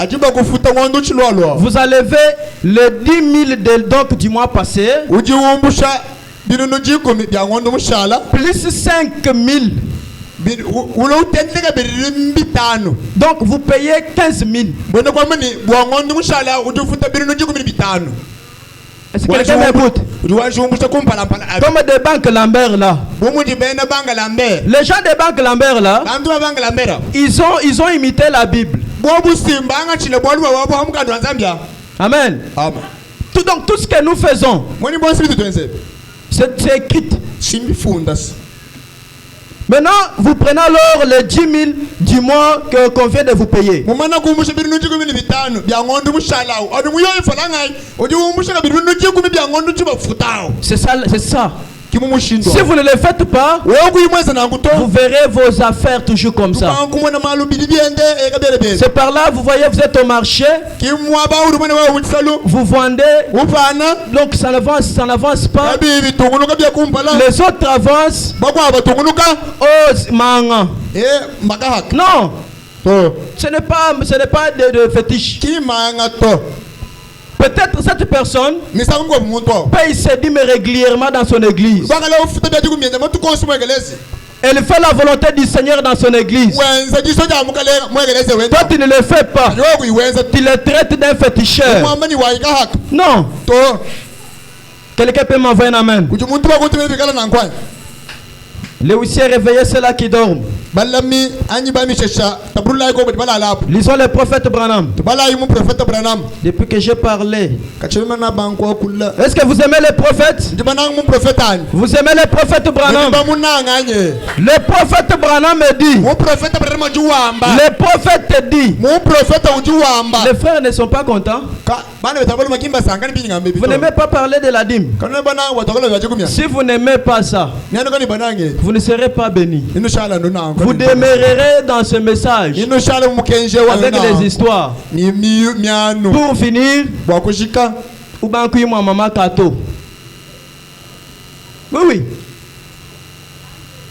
vous enlevez les 10 000 donc du mois passé, plus 5 000. Donc vous payez 15 000. Est-ce que quelqu'un m'écoute? Comme des banques Lambert là. Les gens des banques Lambert là, ils ont imité la Bible. Amen. Donc tout ce que nous faisons, c'est écrit. Maintenant, vous prenez alors les 10 000 du mois qu'on vient de vous payer. C'est ça. Si vous ne le faites pas, vous verrez vos affaires toujours comme ça. C'est par là, vous voyez, vous êtes au marché, vous vendez, donc ça n'avance pas. Les autres avancent. Oh, manga. Non, ce n'est pas de fétiche. Peut-être cette personne paye ses dîmes régulièrement dans son église. Elle fait la volonté du Seigneur dans son église. Toi, tu ne le fais pas. Tu le traites d'un féticheur. Non. Quelqu'un peut m'envoyer un amen. Les huissiers réveillés, c'est là qui dorment. Lisons le prophète Branham. Depuis que j'ai parlé. Est-ce que vous aimez les prophètes? Vous aimez les prophètes Branham? Le prophète Branham me dit. Le prophète dit. Les frères ne sont pas contents. Vous n'aimez pas parler de la dîme. Si vous n'aimez pas ça, vous ne serez pas béni. Vous demeurerez dans ce message avec des histoires. Pour finir, maman Kato. Oui.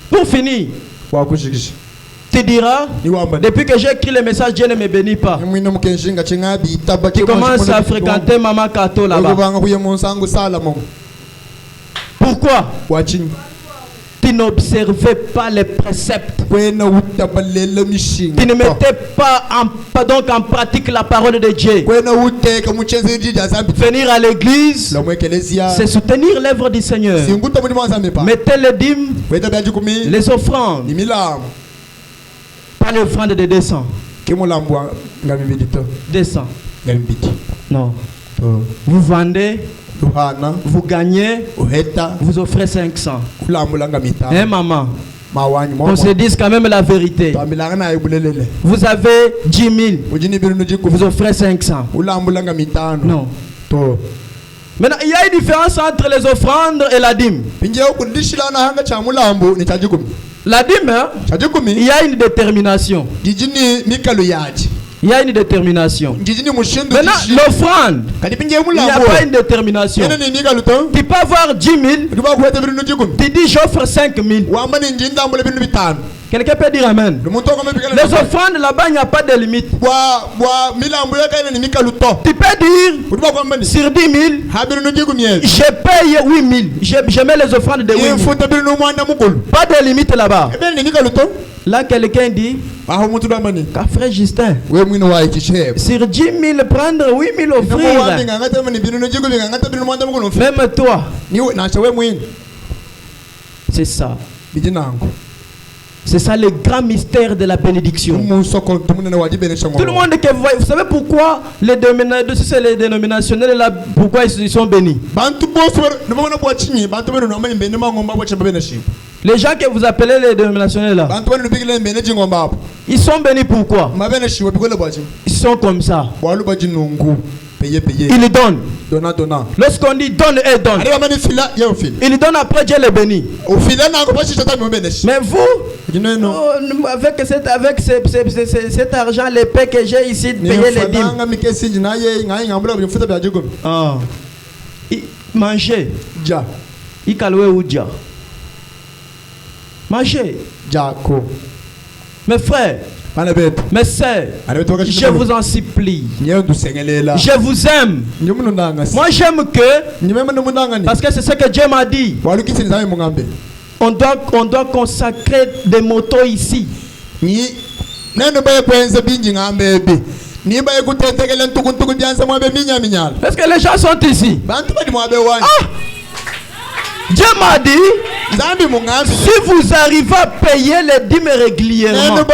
Pour finir, tu diras, depuis que j'ai écrit le message, Dieu ne me bénit pas. Tu commences à fréquenter Maman Kato là-bas. Pourquoi? Tu n'observais pas les préceptes. Tu ne mettais pas en pratique la parole de Dieu. Venir à l'église, c'est soutenir l'œuvre du Seigneur. Mettez les dîmes, les offrandes. Pas l'offrande de 200. 200. Non. Vous vendez. Vous gagnez, vous offrez 500. Hein, maman? On se dit quand même la vérité. Vous avez 10 000, vous offrez 500. Non. Maintenant, il y a une différence entre les offrandes et la dîme. La dîme, il y a une détermination. Il y a une détermination. Maintenant, l'offrande, il n'y a pas une détermination. Tu peux avoir 10 000, tu dis j'offre 5 000. Quelqu'un peut dire Amen. Les offrandes là-bas, il n'y a pas de limite. Tu peux dire sur 10 000, je paye 8 000. Je mets les offrandes de 8 000. Pas de limite là-bas. Là, quelqu'un dit, frère Justin, sur 10 000, prendre 8 000 offrir. Même toi. C'est ça. C'est ça le grand mystère de la bénédiction. Tout le monde que vous voyez, vous savez pourquoi les dénominationnels là, pourquoi ils sont bénis? Les gens que vous appelez les dénominationnels là, ils sont bénis pourquoi? Ils sont comme ça. Il donne. Lorsqu'on dit donne et donne, il donne, après Dieu les bénit. Mais vous, avec cet argent, les paix que j'ai ici, de payer les dîmes. Manger. Il calme ou dia. Manger. Mes frères, mes sœurs, je vous en supplie. Je vous aime. Moi j'aime que, parce que c'est ce que Dieu m'a dit. On doit consacrer des motos ici. Est-ce que les gens sont ici? Dieu m'a dit, si vous arrivez à payer les dîmes régulièrement,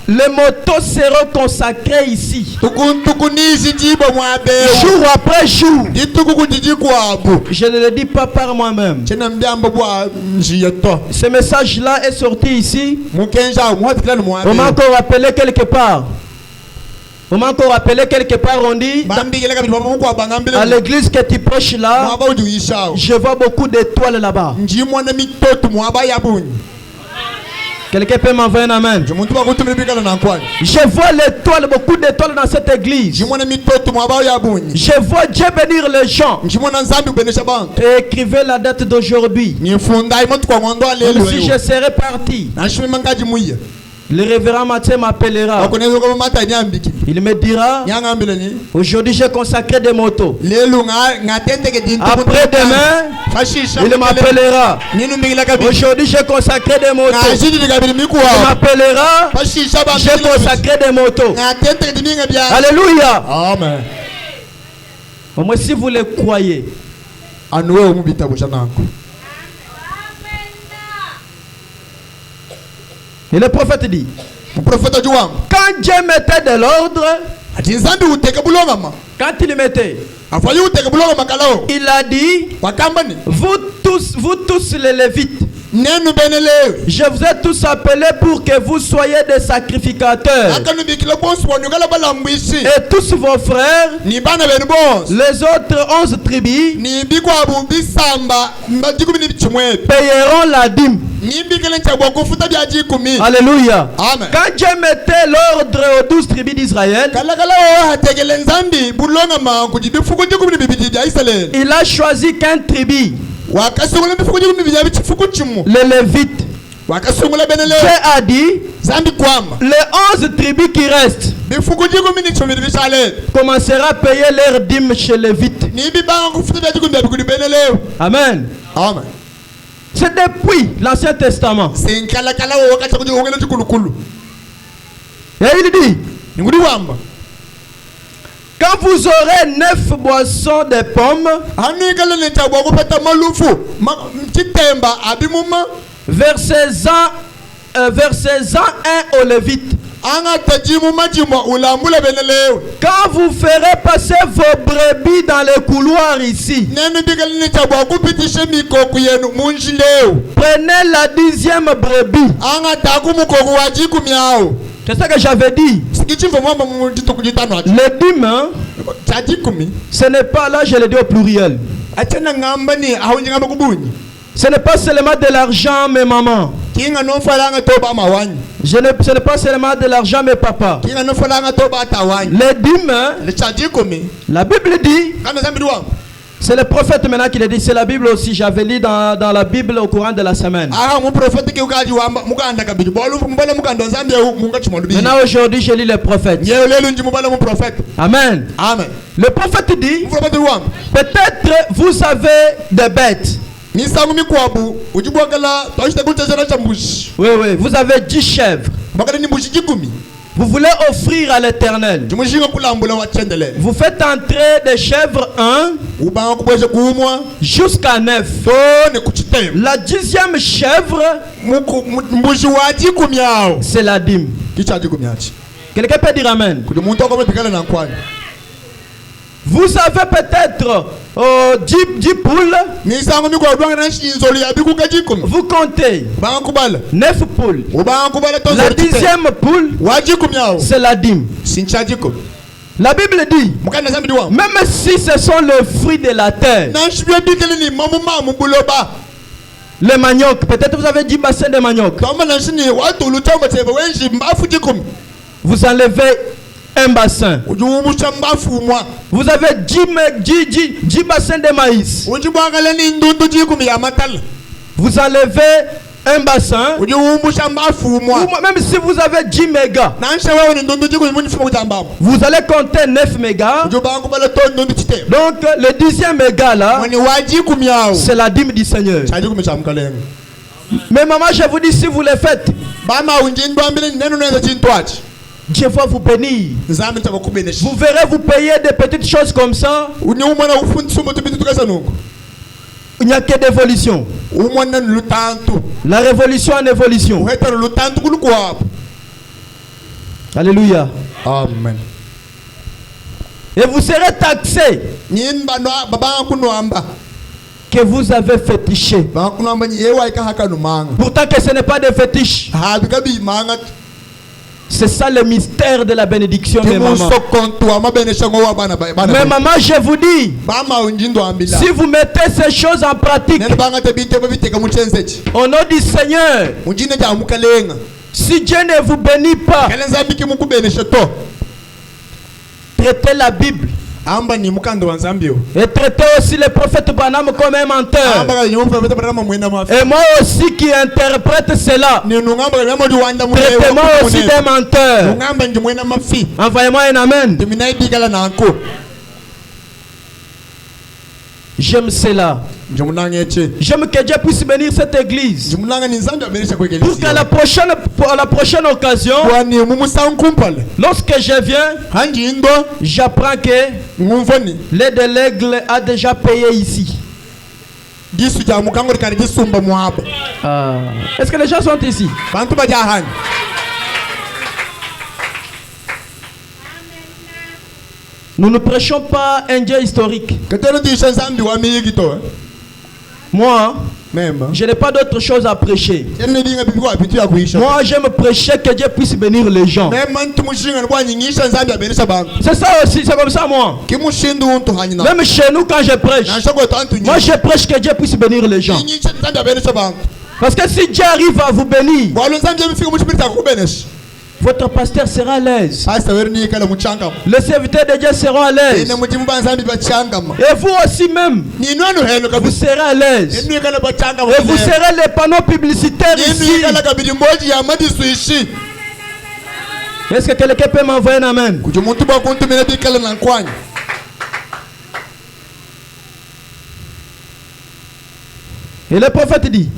les motos seront consacrés ici, jour après jour. Je ne le dis pas par moi-même. Ce message-là est sorti ici. On m'a encore rappelé quelque part. On dit, à l'église que tu prêches là, je vois beaucoup d'étoiles là-bas. Quelqu'un peut m'envoyer un amen? Je vois l'étoile, beaucoup d'étoiles dans cette église. Je vois Dieu bénir les gens. Et écrivez la date d'aujourd'hui. Si je serai parti, le révérend Mathieu m'appellera. Il me dira, aujourd'hui j'ai consacré des motos. Après-demain, il m'appellera. Aujourd'hui j'ai consacré des motos. Il m'appellera. J'ai consacré des motos. Alléluia. Amen. Au moins si vous le croyez. Et le prophète dit, quand Dieu mettait de l'ordre, quand il mettait, il a dit, vous tous les Lévites, je vous ai tous appelés pour que vous soyez des sacrificateurs. Et tous vos frères, les autres 11 tribus, payeront la dîme. Alléluia. Amen. Quand Dieu mettait l'ordre aux 12 tribus d'Israël, il a choisi qu'un tribu, les Lévites. Dieu a dit, les 11 tribus qui restent commenceront à payer leur dîme chez les Lévites. Amen. Amen. C'est depuis l'Ancien Testament. Et il dit, quand vous aurez 9 boissons de pommes, versez-en un aux Lévites. Quand vous ferez passer vos brebis dans les couloirs ici, prenez la 10e brebis. C'est ça que j'avais dit. Les dîmes, ce n'est pas, là je le dis au pluriel, ce n'est pas seulement de l'argent mes mamans. Ce n'est pas seulement de l'argent mes papas. Les dîmes, la Bible dit, C'est le prophète maintenant qui le dit, c'est la Bible aussi, j'avais lu dans la Bible au courant de la semaine. Maintenant aujourd'hui je lis le prophète. Amen. Amen. Le prophète dit, peut-être vous avez des bêtes. Oui, oui, vous avez 10 chèvres. Vous voulez offrir à l'Éternel. Vous faites entrer des chèvres 1 jusqu'à 9. La 10e chèvre, c'est la dîme. Quelqu'un peut dire amen. Vous avez peut-être 10 poules. Vous comptez 9 poules. La 10e poule, c'est la dîme. La Bible dit, même si ce sont les fruits de la terre, le manioc, peut-être vous avez 10 bassins de manioc. Vous enlevez un bassin. Vous avez 10 bassins de maïs. Vous enlevez un bassin. Ou même si vous avez 10 mégas, vous allez compter 9 mégas. Donc le 10e méga là, c'est la dîme du Seigneur. Mais maman, je vous dis, si vous le faites, Dieu va vous bénir. Vous verrez vous payer des petites choses comme ça. Il n'y a que d'évolution. La révolution en évolution. Alléluia. Amen. Et vous serez taxé que vous avez fétiché. Pourtant que ce n'est pas des fétiches. C'est ça le mystère de la bénédiction de maman. Mais maman, je vous dis, si vous mettez ces choses en pratique, au nom du Seigneur, si Dieu ne vous bénit pas, traitez la Bible. Et traitez aussi le prophète Branham comme un menteur. Et moi aussi qui interprète cela, traitez-moi aussi des menteurs. Envoyez-moi un amen. J'aime cela. J'aime que Dieu puisse bénir cette église. Pour qu'à la prochaine occasion, lorsque je viens, j'apprends que l'aide de l'aigle a déjà payé ici. Est-ce que les gens sont ici? Nous ne prêchons pas un Dieu historique. Moi, je n'ai pas d'autre chose à prêcher. Moi, j'aime prêcher que Dieu puisse bénir les gens. C'est ça aussi, c'est comme ça moi. Même chez nous quand je prêche, moi je prêche que Dieu puisse bénir les gens. Parce que si Dieu arrive à vous bénir, votre pasteur sera à l'aise. Les serviteurs de Dieu seront à l'aise. Et vous aussi même, vous serez à l'aise. Et vous serez les panneaux publicitaires ici. Est-ce que quelqu'un peut m'envoyer un amen? Et le prophète dit,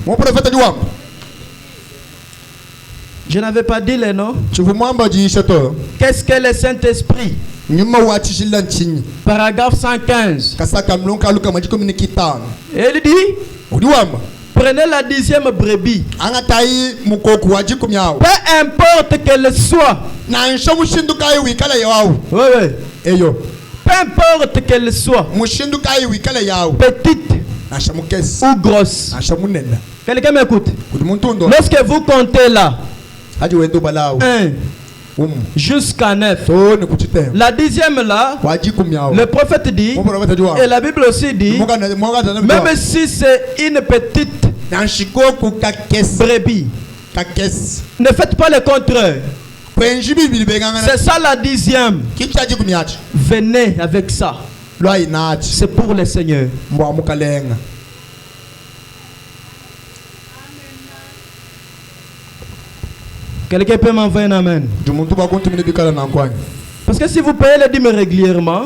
je n'avais pas dit les noms. Qu'est-ce que le Saint-Esprit? Paragraphe 115. Et il dit, prenez la 10e brebis. Peu importe qu'elle soit. Oui, oui. Peu importe qu'elle soit. Petite ou grosse. Quelqu'un m'écoute? Lorsque vous comptez là, 1 jusqu'à 9. La 10e là, le prophète dit, et la Bible aussi dit, même si c'est une petite brebis, ne faites pas le contraire. C'est ça la 10e. Venez avec ça. C'est pour le Seigneur. Quelqu'un peut m'envoyer un amen? Parce que si vous payez les dîmes régulièrement,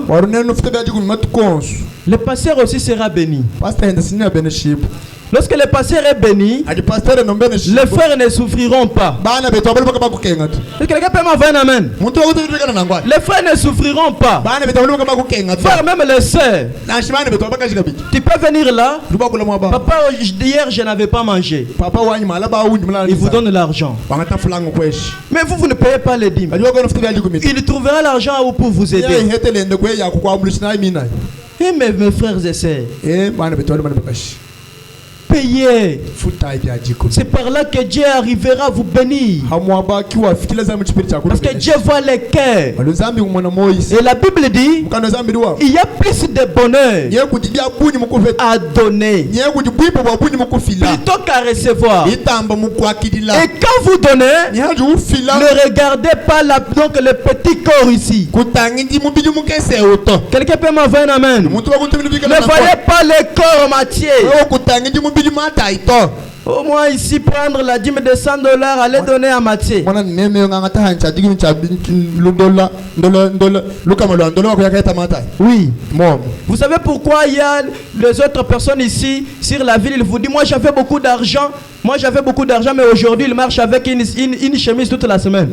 le pasteur aussi sera béni. Lorsque le pasteur est béni, les frères ne souffriront pas. Est-ce que quelqu'un peut m'envoyer un amen? Les frères ne souffriront pas. Frère, même les sœurs. Tu peux venir là. Papa, hier je n'avais pas mangé. Il vous donne l'argent. Mais vous ne payez pas les dîmes. Il trouvera l'argent pour vous aider. Et mes frères et sœurs, payez. C'est par là que Dieu arrivera à vous bénir. Parce que Dieu voit les cœurs. Et la Bible dit, il y a plus de bonheur à donner plutôt qu'à recevoir. Et quand vous donnez, ne regardez pas donc le petit corps ici. Quelqu'un peut m'envoyer un amen? Ne voyez pas le corps Matthieu. Au moins ici prendre la dîme de $100, aller donner à Matthieu. Oui. Vous savez pourquoi il y a les autres personnes ici sur la ville, ils vous disent, moi j'avais beaucoup d'argent. Mais aujourd'hui il marche avec une chemise toute la semaine.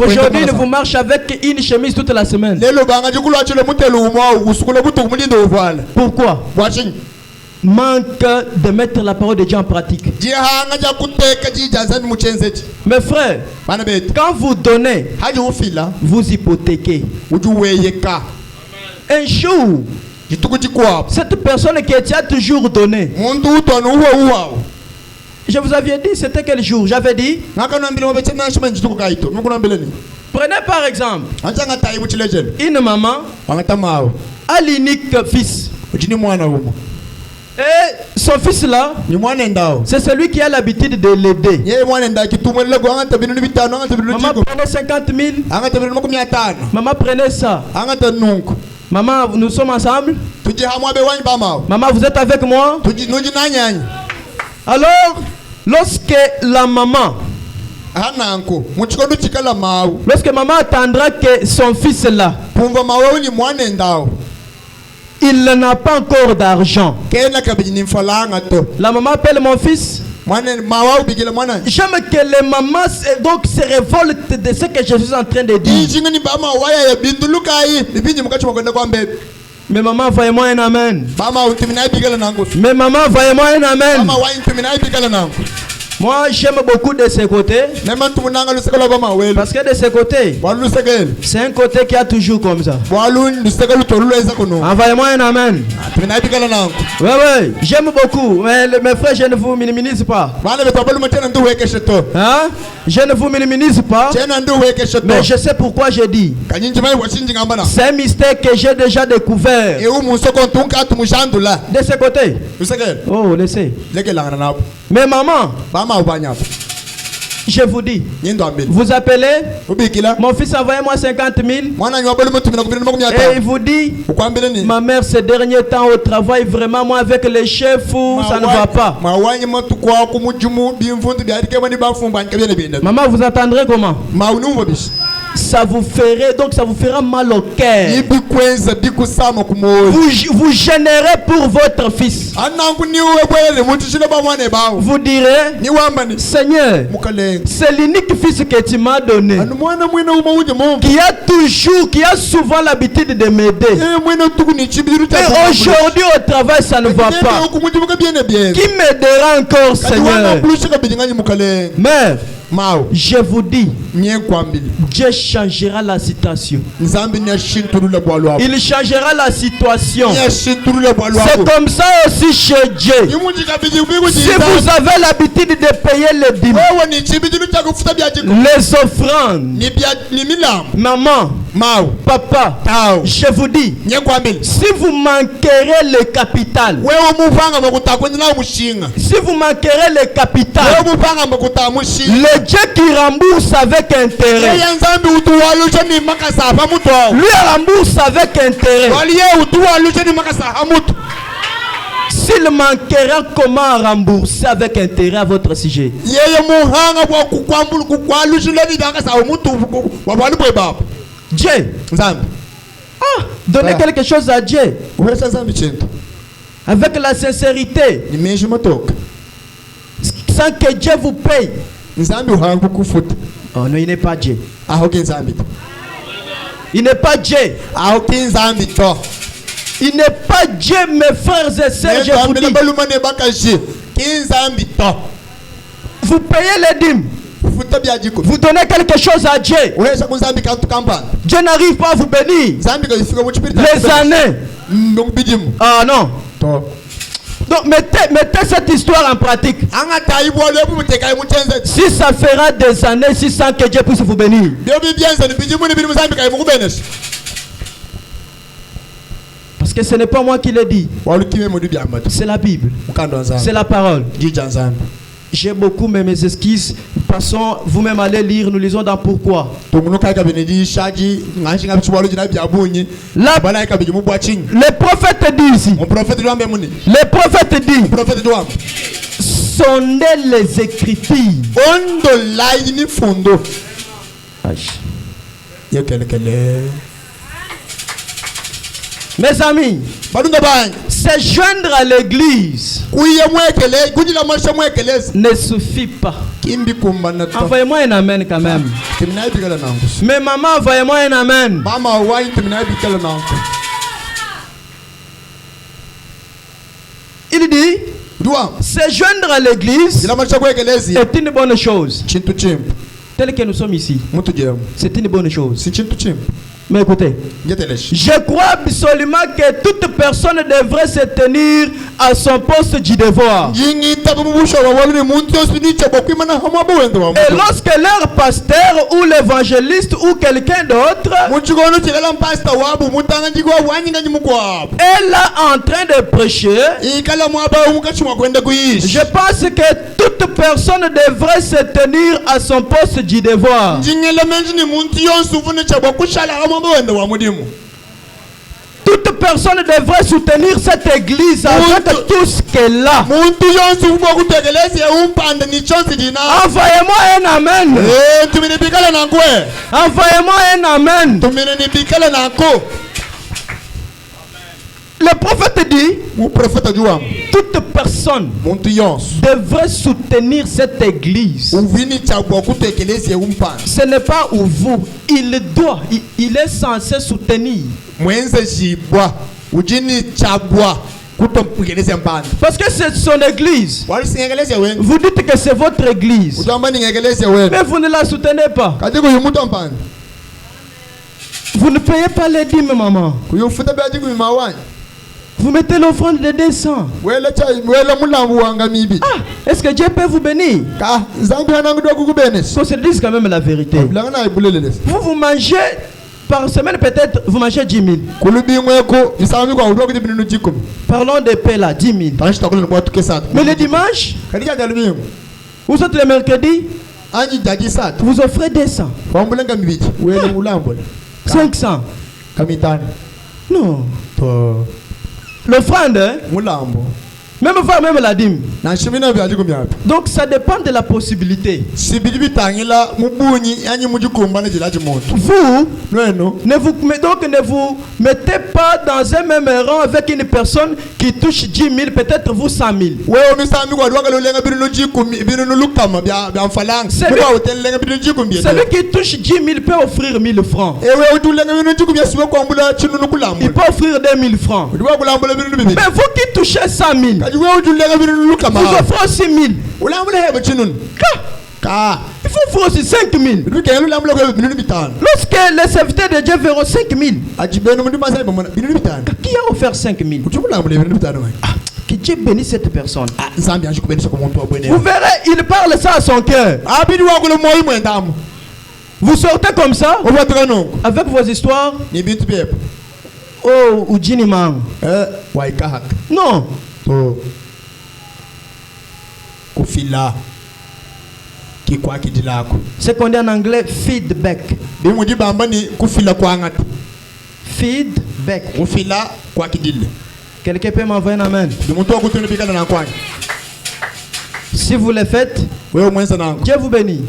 Aujourd'hui il vous marche avec une chemise toute la semaine. Pourquoi? Manque de mettre la parole de Dieu en pratique. Mes frères, quand vous donnez, vous hypothéquez. Un jour, cette personne qui a toujours donné, je vous avais dit, c'était quel jour? J'avais dit, prenez par exemple une maman a l'unique fils. Et son fils là, c'est celui qui a l'habitude de l'aider. Maman prenait 50 000. Maman prenait ça. Maman, nous sommes ensemble. Maman, vous êtes avec moi. Alors, lorsque la maman, lorsque maman attendra que son fils là, il n'a pas encore d'argent, la maman appelle mon fils. J'aime que les mamans donc se révoltent de ce que je suis en train de dire. Mais maman, voyez-moi un amen. Mais maman, voyez-moi un amen. Moi, j'aime beaucoup de ce côté. Parce que de ce côté, c'est un côté qui a toujours comme ça. Envoyez-moi un amen. Oui, oui, j'aime beaucoup. Mais mes frères, je ne vous minimise pas. Hein? Je ne vous minimise pas. Mais je sais pourquoi j'ai dit. C'est un mystère que j'ai déjà découvert. De ce côté. Oh, laissez. Mais maman, je vous dis, vous appelez, mon fils envoyez-moi 50 000. Et il vous dit, ma mère ces derniers temps au travail, vraiment moi avec les chefs, ça ne va pas. Maman, vous attendrez comment? Ça vous ferait, donc ça vous fera mal au cœur. Vous gênerez pour votre fils. Vous direz, Seigneur, c'est l'unique fils que tu m'as donné, qui a souvent l'habitude de m'aider. Et aujourd'hui au travail ça ne va pas. Qui m'aidera encore, Seigneur? Mais je vous dis, Dieu changera la situation. Il changera la situation. C'est comme ça aussi chez Dieu. Si vous avez l'habitude de payer les dîmes, les offrandes, maman, Papa, je vous dis, si vous manquerez le capital, si vous manquerez le capital, le Dieu qui rembourse avec intérêt, lui rembourse avec intérêt. S'il manquera, comment rembourser avec intérêt à votre sujet? Dieu. Donnez quelque chose à Dieu. Avec la sincérité. Sans que Dieu vous paye. Oh non, il n'est pas Dieu. Il n'est pas Dieu. Il n'est pas Dieu, mes frères et sœurs, je vous dis. Vous payez les dîmes. Vous donnez quelque chose à Dieu. Dieu n'arrive pas à vous bénir. Les années. Ah non. Donc mettez cette histoire en pratique. Si ça fera des années, si sans que Dieu puisse vous bénir. Parce que ce n'est pas moi qui l'ai dit. C'est la Bible. C'est la parole. J'ai beaucoup mes excuses. Passons, vous-même allez lire, nous lisons dans Pourquoi. Le prophète dit ici. Le prophète dit. Sondez les Écritures. Mes amis, se joindre à l'église ne suffit pas. Envoyez-moi un amen quand même. Mais maman, envoyez-moi un amen. Il dit, se joindre à l'église est une bonne chose. Tel que nous sommes ici, c'est une bonne chose. Mais écoutez, je crois absolument que toute personne devrait se tenir à son poste du devoir. Et lorsque leur pasteur ou l'évangéliste ou quelqu'un d'autre est là en train de prêcher, je pense que toute personne devrait se tenir à son poste du devoir. Toute personne devrait soutenir cette église avec tout ce qu'elle a. Envoyez-moi un amen. Envoyez-moi un amen. Le prophète dit, toute personne devrait soutenir cette église. Ce n'est pas où vous, il doit, il est censé soutenir. Parce que c'est son église. Vous dites que c'est votre église, mais vous ne la soutenez pas. Vous ne payez pas les dîmes, maman. Vous mettez l'offrande de 200. Est-ce que Dieu peut vous bénir? Qu'on se dise quand même la vérité. Vous mangez par semaine, peut-être vous mangez 10 000. Parlons de paix là, 10 000. Mais le dimanche, vous êtes le mercredi, vous offrez 200. 500. Non. L'offrande, même voir même la dîme. Donc ça dépend de la possibilité. Vous ne vous mettez pas dans un même rang avec une personne qui touche 10 000, peut-être vous 100 000. Celui qui touche 10 000 peut offrir 1000 francs. Il peut offrir 2000 francs. Mais vous qui touchez 100 000, vous offrez aussi 1000. Il faut offrir aussi 5 000. Lorsque les serviteurs de Dieu verront 5 000, qui a offert 5 000? Que Dieu bénisse cette personne. Vous verrez, il parle ça à son cœur. Vous sortez comme ça avec vos histoires. Oh, Ujini man. Non. C'est qu'on dit en anglais feedback. Feedback. Quelqu'un peut m'envoyer un amen. Si vous le faites, Dieu vous bénit.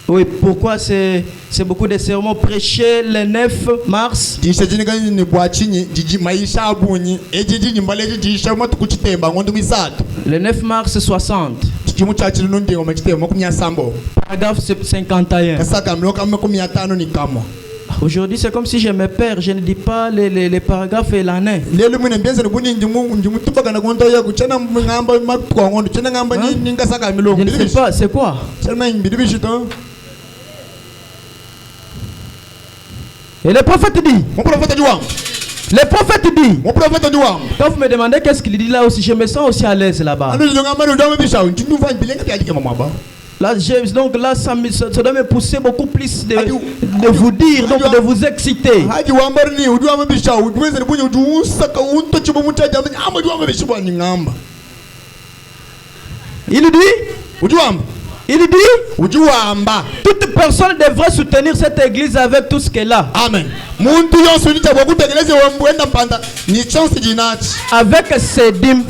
Oui, pourquoi c'est beaucoup de sermons prêchés le 9 mars? Le 9 mars 60. Paragraphe 51. Aujourd'hui, c'est comme si je me perds. Je ne dis pas les paragraphes et l'année. Je ne sais pas, c'est quoi? Et le prophète dit. Le prophète dit. Quand vous me demandez qu'est-ce qu'il dit là aussi, je me sens aussi à l'aise là-bas. Là, donc là, ça doit me pousser beaucoup plus de vous dire, donc de vous exciter. Il dit, toute personne devrait soutenir cette église avec tout ce qu'elle a. Amen. Avec ses dîmes.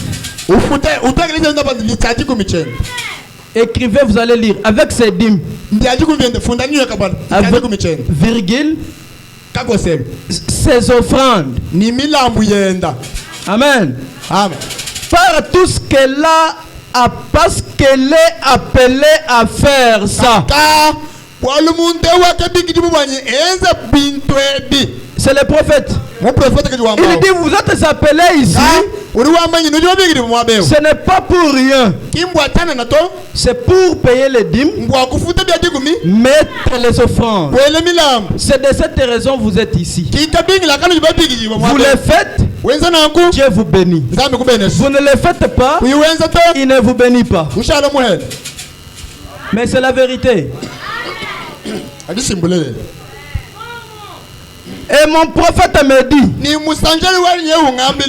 Écrivez, vous allez lire. Avec ses dîmes. Avec virgule. Ses offrandes. Amen. Par tout ce qu'elle a. Parce qu'elle est appelée à faire ça. C'est le prophète. Il dit, vous êtes appelés ici. Ce n'est pas pour rien. C'est pour payer les dîmes, mettre les offrandes. C'est de cette raison que vous êtes ici. Vous le faites, Dieu vous bénit. Vous ne le faites pas, il ne vous bénit pas. Mais c'est la vérité. Et mon prophète me dit.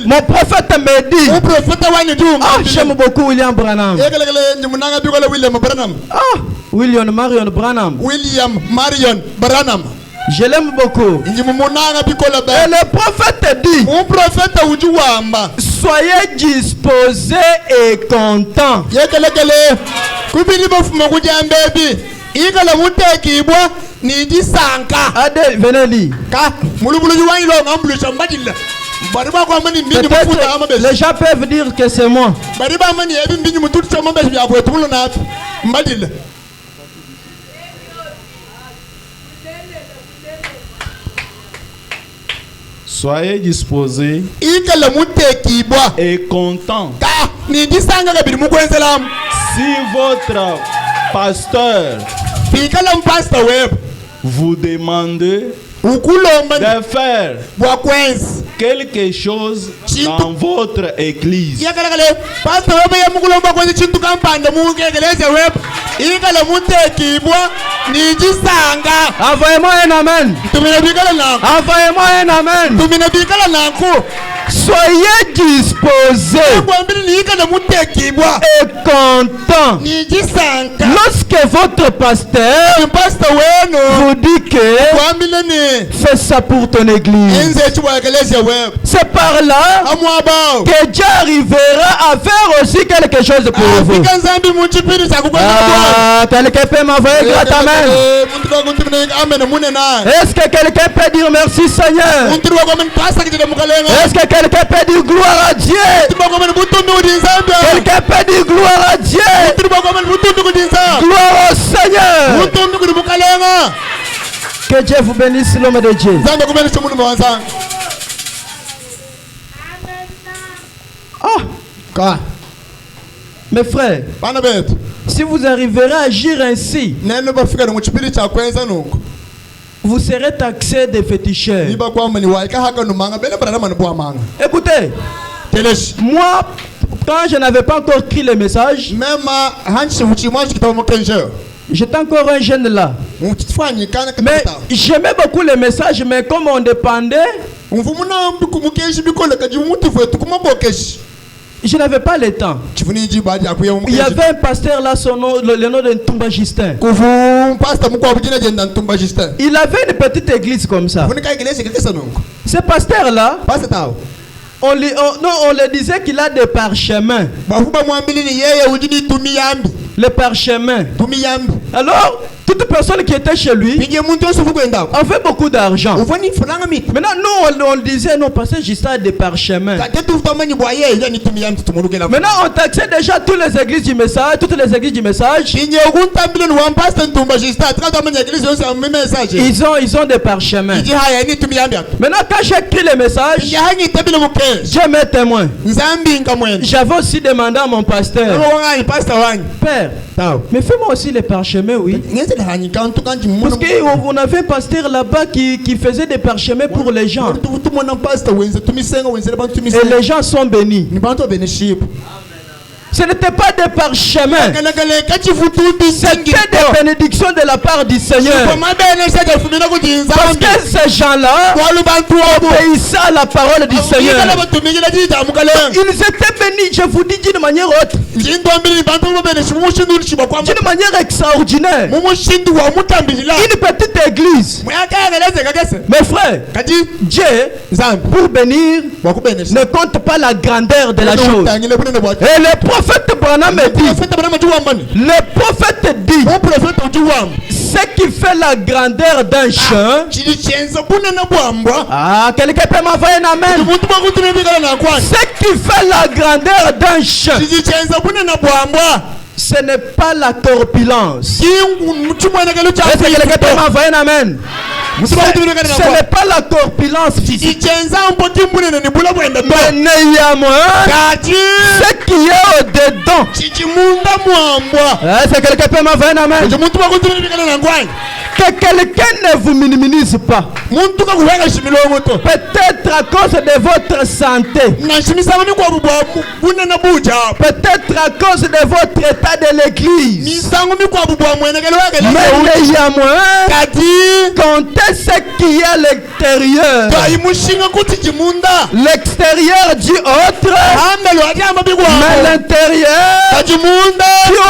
Mon prophèt me dit. Ah, j'aime beaucoup William Branham. Ah, William Marion Branham. Je l'aime beaucoup. Et le prophète dit. Soyez disposés et contents. Adèle, venez lire. Les gens peuvent dire que c'est moi. Soyez disposés et contents. Si votre pasteur vous demande de faire quelque chose dans votre église, envoyez-moi un amen. Envoyez-moi un amen. Soyez disposés et contents. Lorsque votre pasteur vous dit que fais ça pour ton église, c'est par là que Dieu arrivera à faire aussi quelque chose pour vous. Ah, quelqu'un peut m'envoyer grâce amen. Est-ce que quelqu'un peut dire merci Seigneur? Est-ce que quelqu'un peut dire gloire à Dieu? Quelqu'un peut dire gloire à Dieu? Gloire au Seigneur. Que Dieu vous bénisse, l'homme de Dieu. Ah. Mes frères, si vous arriverez à agir ainsi, vous serez taxé de féticheurs. Écoutez, moi, quand je n'avais pas encore écrit le message, J'étais encore un jeune là. Mais j'aimais beaucoup les messages, mais comme on dépendait, je n'avais pas le temps. Il y avait un pasteur là, son nom, le nom de Ntumba Justin. Il avait une petite église comme ça. Ce pasteur là, on le disait qu'il a des parchemins. Les parchemins. Alors, toute personne qui était chez lui avait beaucoup d'argent. Maintenant, nous, on disait, non, parce que Justin a des parchemins. Maintenant, on taxait déjà toutes les églises du message. Ils ont des parchemins. Maintenant, quand j'ai écrit les messages, j'ai mes témoins. J'avais aussi demandé à mon pasteur, Père, mais fais-moi aussi les parchemins, oui. Parce qu'on avait un pasteur là-bas qui faisait des parchemins pour les gens. Et les gens sont bénis. Ce n'était pas des parchemins. C'était des bénédictions de la part du Seigneur. Parce que ces gens-là obéissaient à la parole du Seigneur. Ils étaient bénis, je vous dis d'une manière autre. D'une manière extraordinaire. Une petite église. Mes frères, Dieu, pour bénir, ne compte pas la grandeur de la chose. Et le prophète Branham dit, le prophète dit, ce qui fait la grandeur d'un champ. Ah, quelqu'un peut m'envoyer un amen. Ce qui fait la grandeur d'un champ, ce n'est pas la corpulence. Est-ce que quelqu'un peut m'envoyer un amen? Ce n'est pas la corpulence physique. Mais néanmoins, ce qui est au-dedans. Est-ce que quelqu'un peut m'envoyer un amen? Que quelqu'un ne vous minimise pas. Peut-être à cause de votre santé. Peut-être à cause de votre état de l'église. Mais néanmoins, comptez ce qui est à l'extérieur. L'extérieur dit autre, mais l'intérieur dit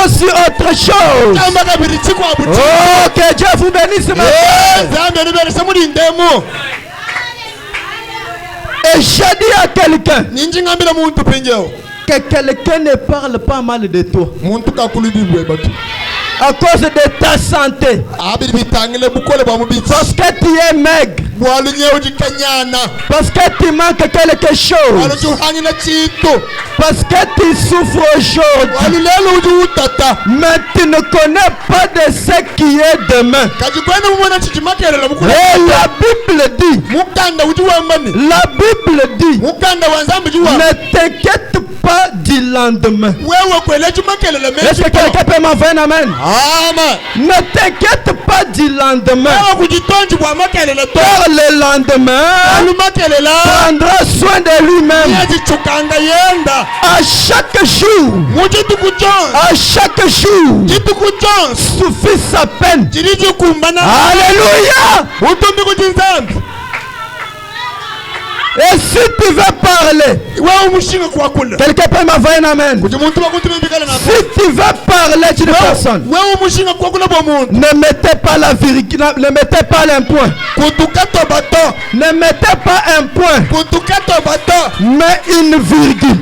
aussi autre chose. Oh, que Dieu vous bénisse. Et j'ai dit à quelqu'un que quelqu'un ne parle pas mal de toi à cause de ta santé, parce que tu es maigre, parce que tu manques quelque chose, parce que tu souffres aujourd'hui, mais tu ne connais pas de ce qui est demain. Et la Bible dit, ne t'inquiète pas du lendemain. Est-ce que quelqu'un peut m'envoyer un amen? Ne t'inquiète pas du lendemain. Car le lendemain prendra soin de lui-même. À chaque jour, suffit sa peine. Alléluia. Et si tu veux parler, quelqu'un peut m'envoyer un amen. Si tu veux parler d'une personne, ne mettez pas la virgule, ne mettez pas un point. Ne mettez pas un point, mais une virgule.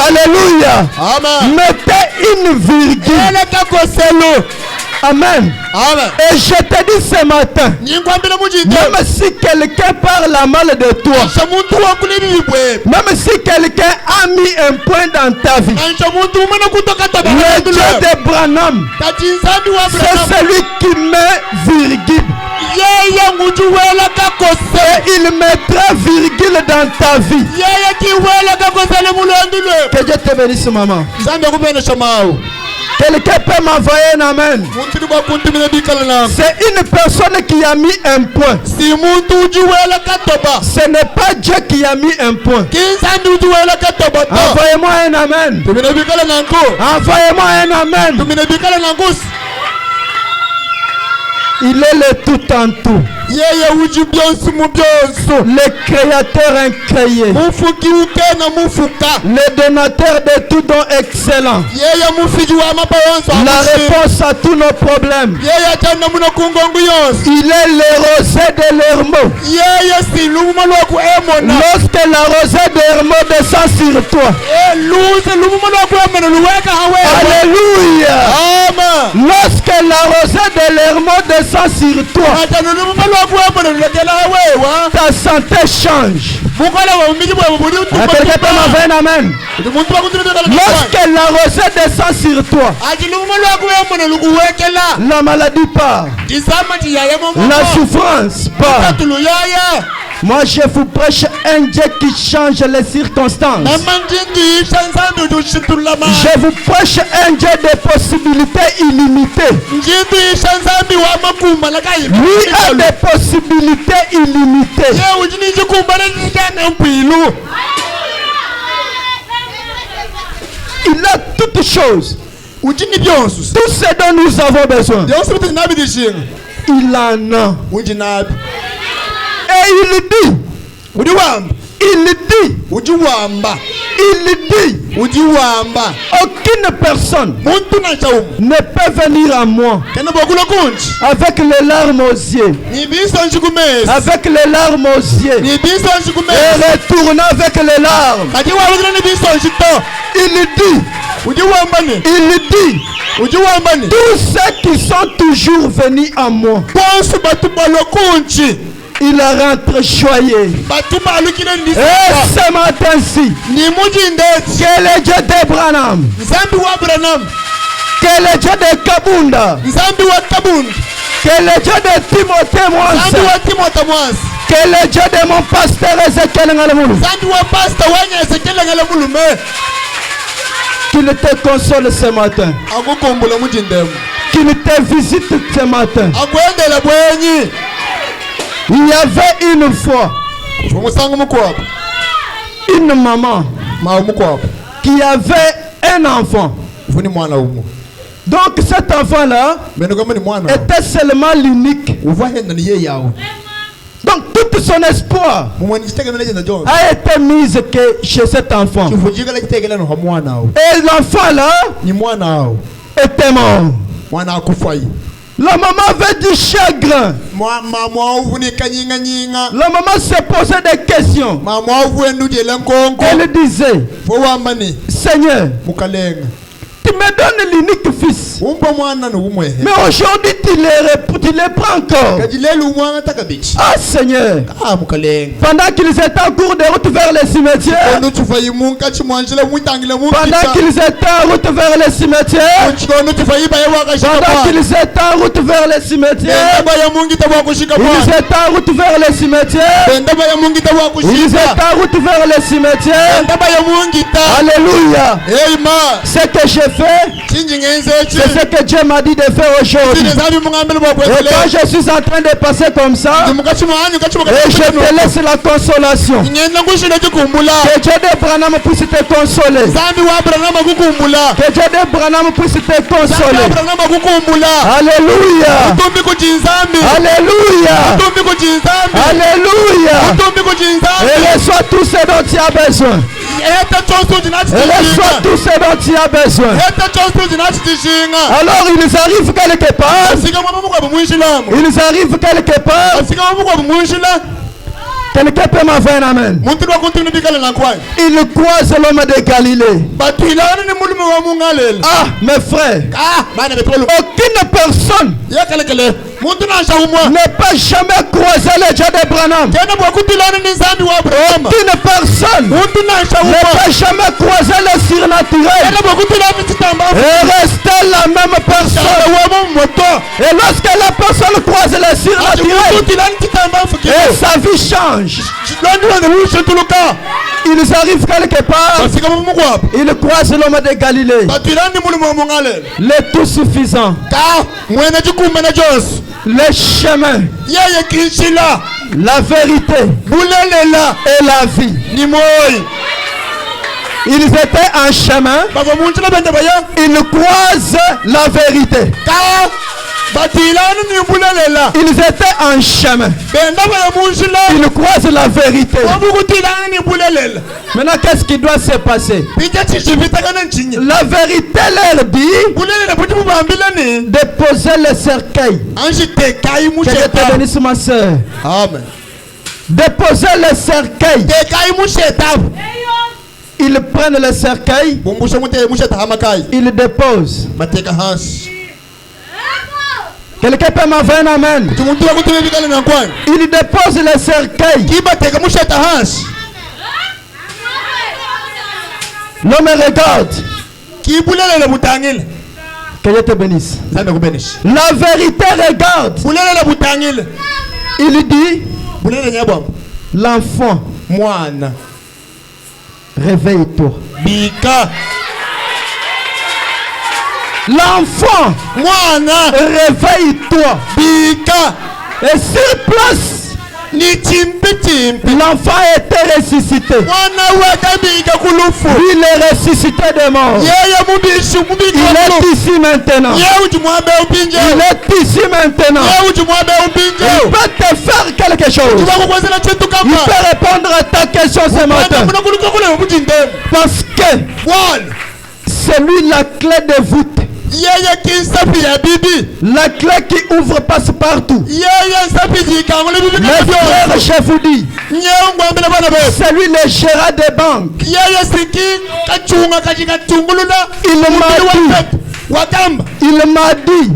Alléluia. Mettez une virgule. Amen. Et je te dis ce matin, même si quelqu'un parle mal de toi, même si quelqu'un a mis un point dans ta vie, le Dieu de Branham, c'est celui qui met virgule. Et il mettra virgule dans ta vie. Que Dieu te bénisse, maman. Quelqu'un peut m'envoyer un amen. C'est une personne qui a mis un point. Ce n'est pas Dieu qui a mis un point. Envoyez-moi un amen. Envoyez-moi un amen. Il est le tout en tout. Le créateur incréé. Le donateur de tout don excellent. La réponse à tous nos problèmes. Il est le rosée de l'Hermon. Lorsque la rosée de l'Hermon descend sur toi. Alléluia. Lorsque la rosée de l'Hermon descend sur toi, ta santé change. Quelqu'un peut m'envoyer un amen. Lorsque la rosée descend sur toi, la maladie part, la souffrance part. Moi je vous prêche un Dieu qui change les circonstances. Je vous prêche un Dieu de possibilités illimitées. Lui a des possibilités illimitées. Il a toutes choses. Tout ce dont nous avons besoin. Il en a. Et il dit, aucune personne ne peut venir à moi avec les larmes aux yeux, avec les larmes aux yeux, et retourner avec les larmes. Il dit, tous ceux qui sont toujours venus à moi, il rentre joyeux. Et ce matin-ci, que le Dieu d'Abraham, que le Dieu de Kabunda, que le Dieu de Timothée Mwanza, que le Dieu de mon pasteur Ezekiel Ngalamoulou, qu'il te console ce matin, qu'il te visite ce matin. Il y avait une fois une maman qui avait un enfant. Donc cet enfant-là était seulement l'unique. Donc tout son espoir a été mis chez cet enfant. Et l'enfant-là était mort. La maman avait du chagrin. La maman se posait des questions. Elle disait, Seigneur, tu me donnes l'unique fils. Mais aujourd'hui tu les prends encore. Ah Seigneur. Pendant qu'ils étaient en cours de route vers le cimetière. Pendant qu'ils étaient en route vers le cimetière. Pendant qu'ils étaient en route vers le cimetière. Ils étaient en route vers le cimetière. Ils étaient en route vers le cimetière. Alléluia. Ce que j'ai fait, c'est ce que Dieu m'a dit de faire aujourd'hui. Et quand je suis en train de passer comme ça, et je te laisse la consolation. Que Dieu de Branham puisse te consoler. Que Dieu de Branham puisse te consoler. Alléluia. Alléluia. Alléluia. Et reçois tout ce dont tu as besoin. Et reçois tout ce dont tu as besoin. Alors ils arrivent quelque part. Ils arrivent quelque part. Quelqu'un peut m'envoyer un amen. Il croise l'homme de Galilée. Ah, mes frères. Aucune personne ne peut jamais croiser le Dieu d'Abraham. Aucune personne ne peut jamais croiser le surnaturel et rester la même personne. Et lorsque la personne croise le surnaturel et sa vie change, ils arrivent quelque part, ils croisent l'homme de Galilée, le tout suffisant, le chemin, la vérité et la vie. Ils étaient en chemin, ils croisent la vérité. Ils étaient en chemin, ils croisent la vérité. Maintenant, qu'est-ce qui doit se passer? La vérité leur dit de poser le cercueil. Que Dieu te bénisse, ma soeur. Amen. Déposer le cercueil. Ils prennent le cercueil, ils déposent. Quelqu'un peut m'envoyer un amen? Il dépose le cercueil. L'homme regarde. Que Dieu te bénisse. La vérité regarde. Il dit, l'enfant, réveille-toi. L'enfant, réveille-toi. Et sur place, l'enfant était ressuscité. Il est ressuscité de mort. Il est ici maintenant. Il est ici maintenant. Il peut te faire quelque chose. Il peut répondre à ta question ce matin. Parce que c'est lui la clé de voûte. La clé qui ouvre passe partout. Mes frères, je vous dis, c'est lui le gérant des banques. Il m'a dit,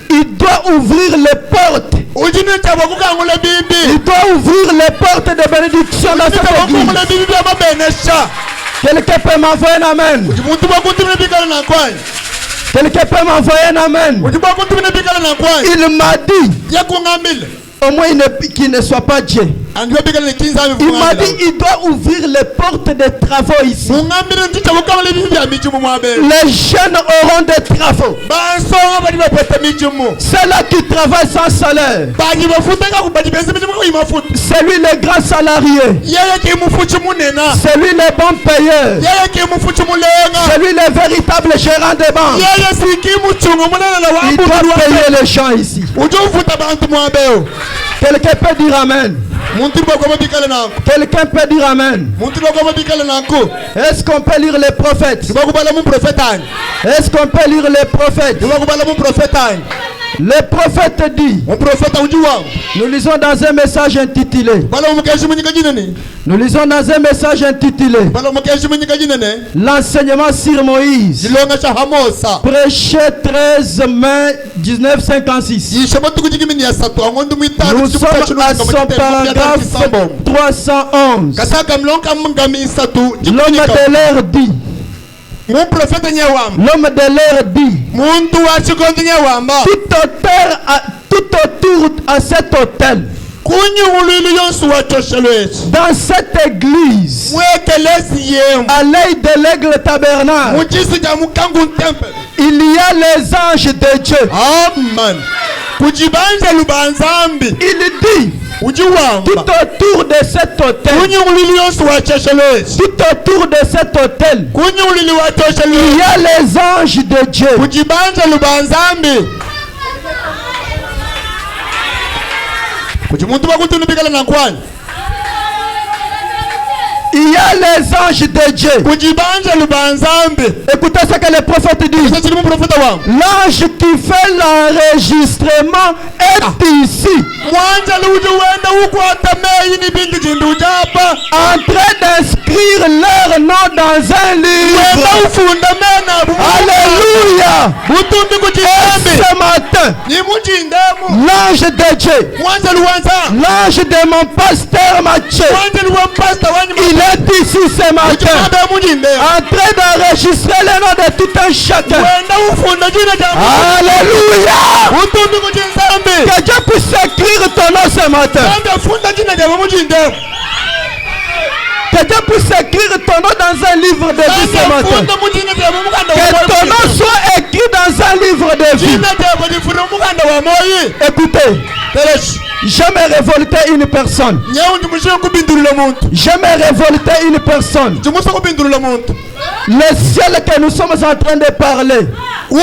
il doit ouvrir les portes. Il doit ouvrir les portes de bénédiction dans cette église. Quelqu'un peut m'envoyer un amen? Quelqu'un peut m'envoyer un amen? Il m'a dit, au moins qu'il ne soit pas Dieu. Il m'a dit, il doit ouvrir les portes des travaux ici. Les jeunes auront des travaux. Ceux-là qui travaillent sans salaire. C'est lui le grand salarié. C'est lui le bon payeur. C'est lui le véritable gérant des banques. Il doit payer les gens ici. Quelqu'un peut dire amen. Quelqu'un peut dire amen. Est-ce qu'on peut lire les prophètes? Est-ce qu'on peut lire les prophètes? Le prophète dit, nous lisons dans un message intitulé, l'enseignement sur Moïse, prêché 13 mai 1956. Nous sommes à son paragraphe 311. L'homme de l'air dit, l'homme de l'air dit, tout autour à cet hôtel, dans cette église, à l'œil de l'aigle tabernacle, il y a les anges de Dieu. Amen. Il dit, tout autour de cet hôtel, il y a les anges de Dieu. Il y a les anges de Dieu. Écoutez ce que le prophète dit. L'ange qui fait l'enregistrement est ici. En train d'inscrire leur nom dans un livre. Alléluia. Et ce matin, l'ange de Dieu, l'ange de mon pasteur Mathieu, il est ici ce matin, en train d'enregistrer le nom de tout un chacun. Alléluia. Que Dieu puisse écrire ton nom ce matin. Que Dieu puisse écrire ton nom dans un livre de vie ce matin. Que ton nom soit écrit dans un livre de vie. Écoutez, jamais révolter une personne. Jamais révolter une personne. Le ciel que nous sommes en train de parler. Le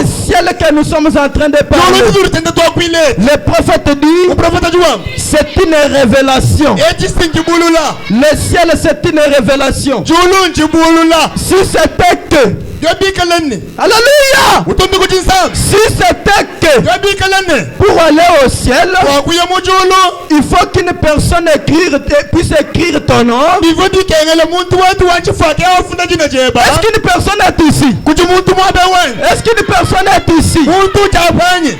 ciel que nous sommes en train de parler. Le prophète dit, c'est une révélation. Le ciel, c'est une révélation. Si c'était que, alléluia, si c'était que pour aller au ciel, il faut qu'une personne puisse écrire ton nom. Est-ce qu'une personne est ici? Est-ce qu'une personne est ici?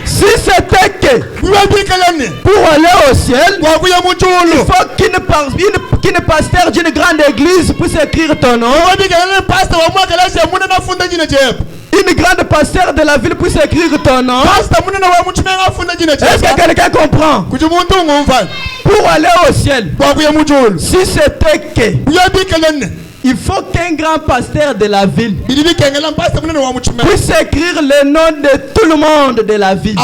Si c'était que pour aller au ciel, il faut qu'une pasteur d'une grande église puisse écrire ton nom. Une grande pasteur de la ville puisse écrire ton nom. Est-ce que quelqu'un comprend? Pour aller au ciel, si c'était que, il faut qu'un grand pasteur de la ville puisse écrire le nom de tout le monde de la ville.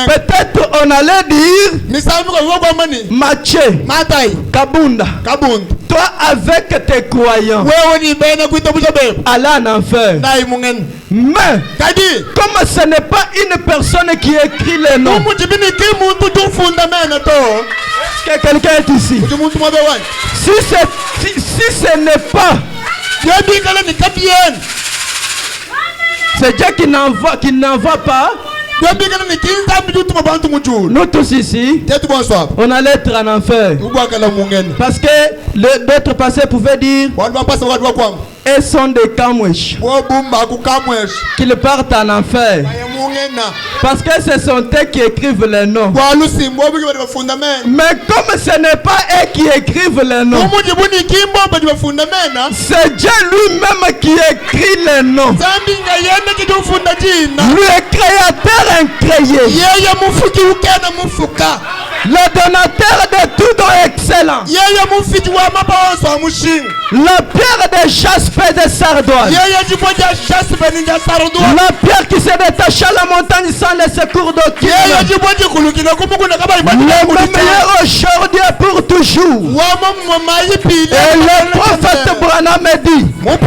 Peut-être on allait dire Mathieu Kabunda. Toi avec tes croyants, allez en enfer. Mais comme ce n'est pas une personne qui écrit les noms, est-ce que quelqu'un est ici? Si ce n'est pas, c'est Dieu qui n'envoie pas. Nous tous ici, on allait être en enfer. Parce que d'autres passés pouvaient dire, elles sont des Kamwesh, qu'ils partent en enfer. Parce que ce sont eux qui écrivent les noms. Mais comme ce n'est pas eux qui écrivent les noms, c'est Dieu lui-même qui écrit les noms. Lui est créateur incréé. Le donateur de tout don excellent. La pierre de jaspe et de sardoine. La pierre qui se détache à la montagne sans le secours d'aucun. Le meilleur aujourd'hui et pour toujours. Et le prophète Branham dit. Le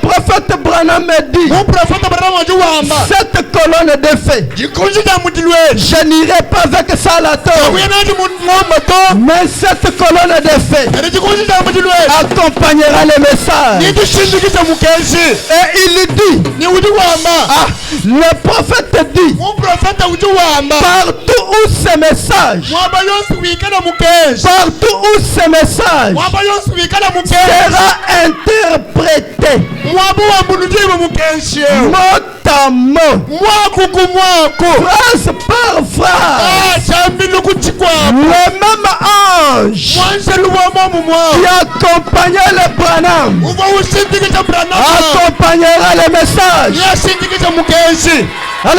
prophète Branham dit. Cette colonne de feu, je n'irai pas avec ça à la tour. Mais cette colonne de feu accompagnera le message. Et il dit, le prophète dit, partout où ce message, sera interprété mot à mot, phrase par phrase, le même ange qui accompagnait le Branham accompagnera le message.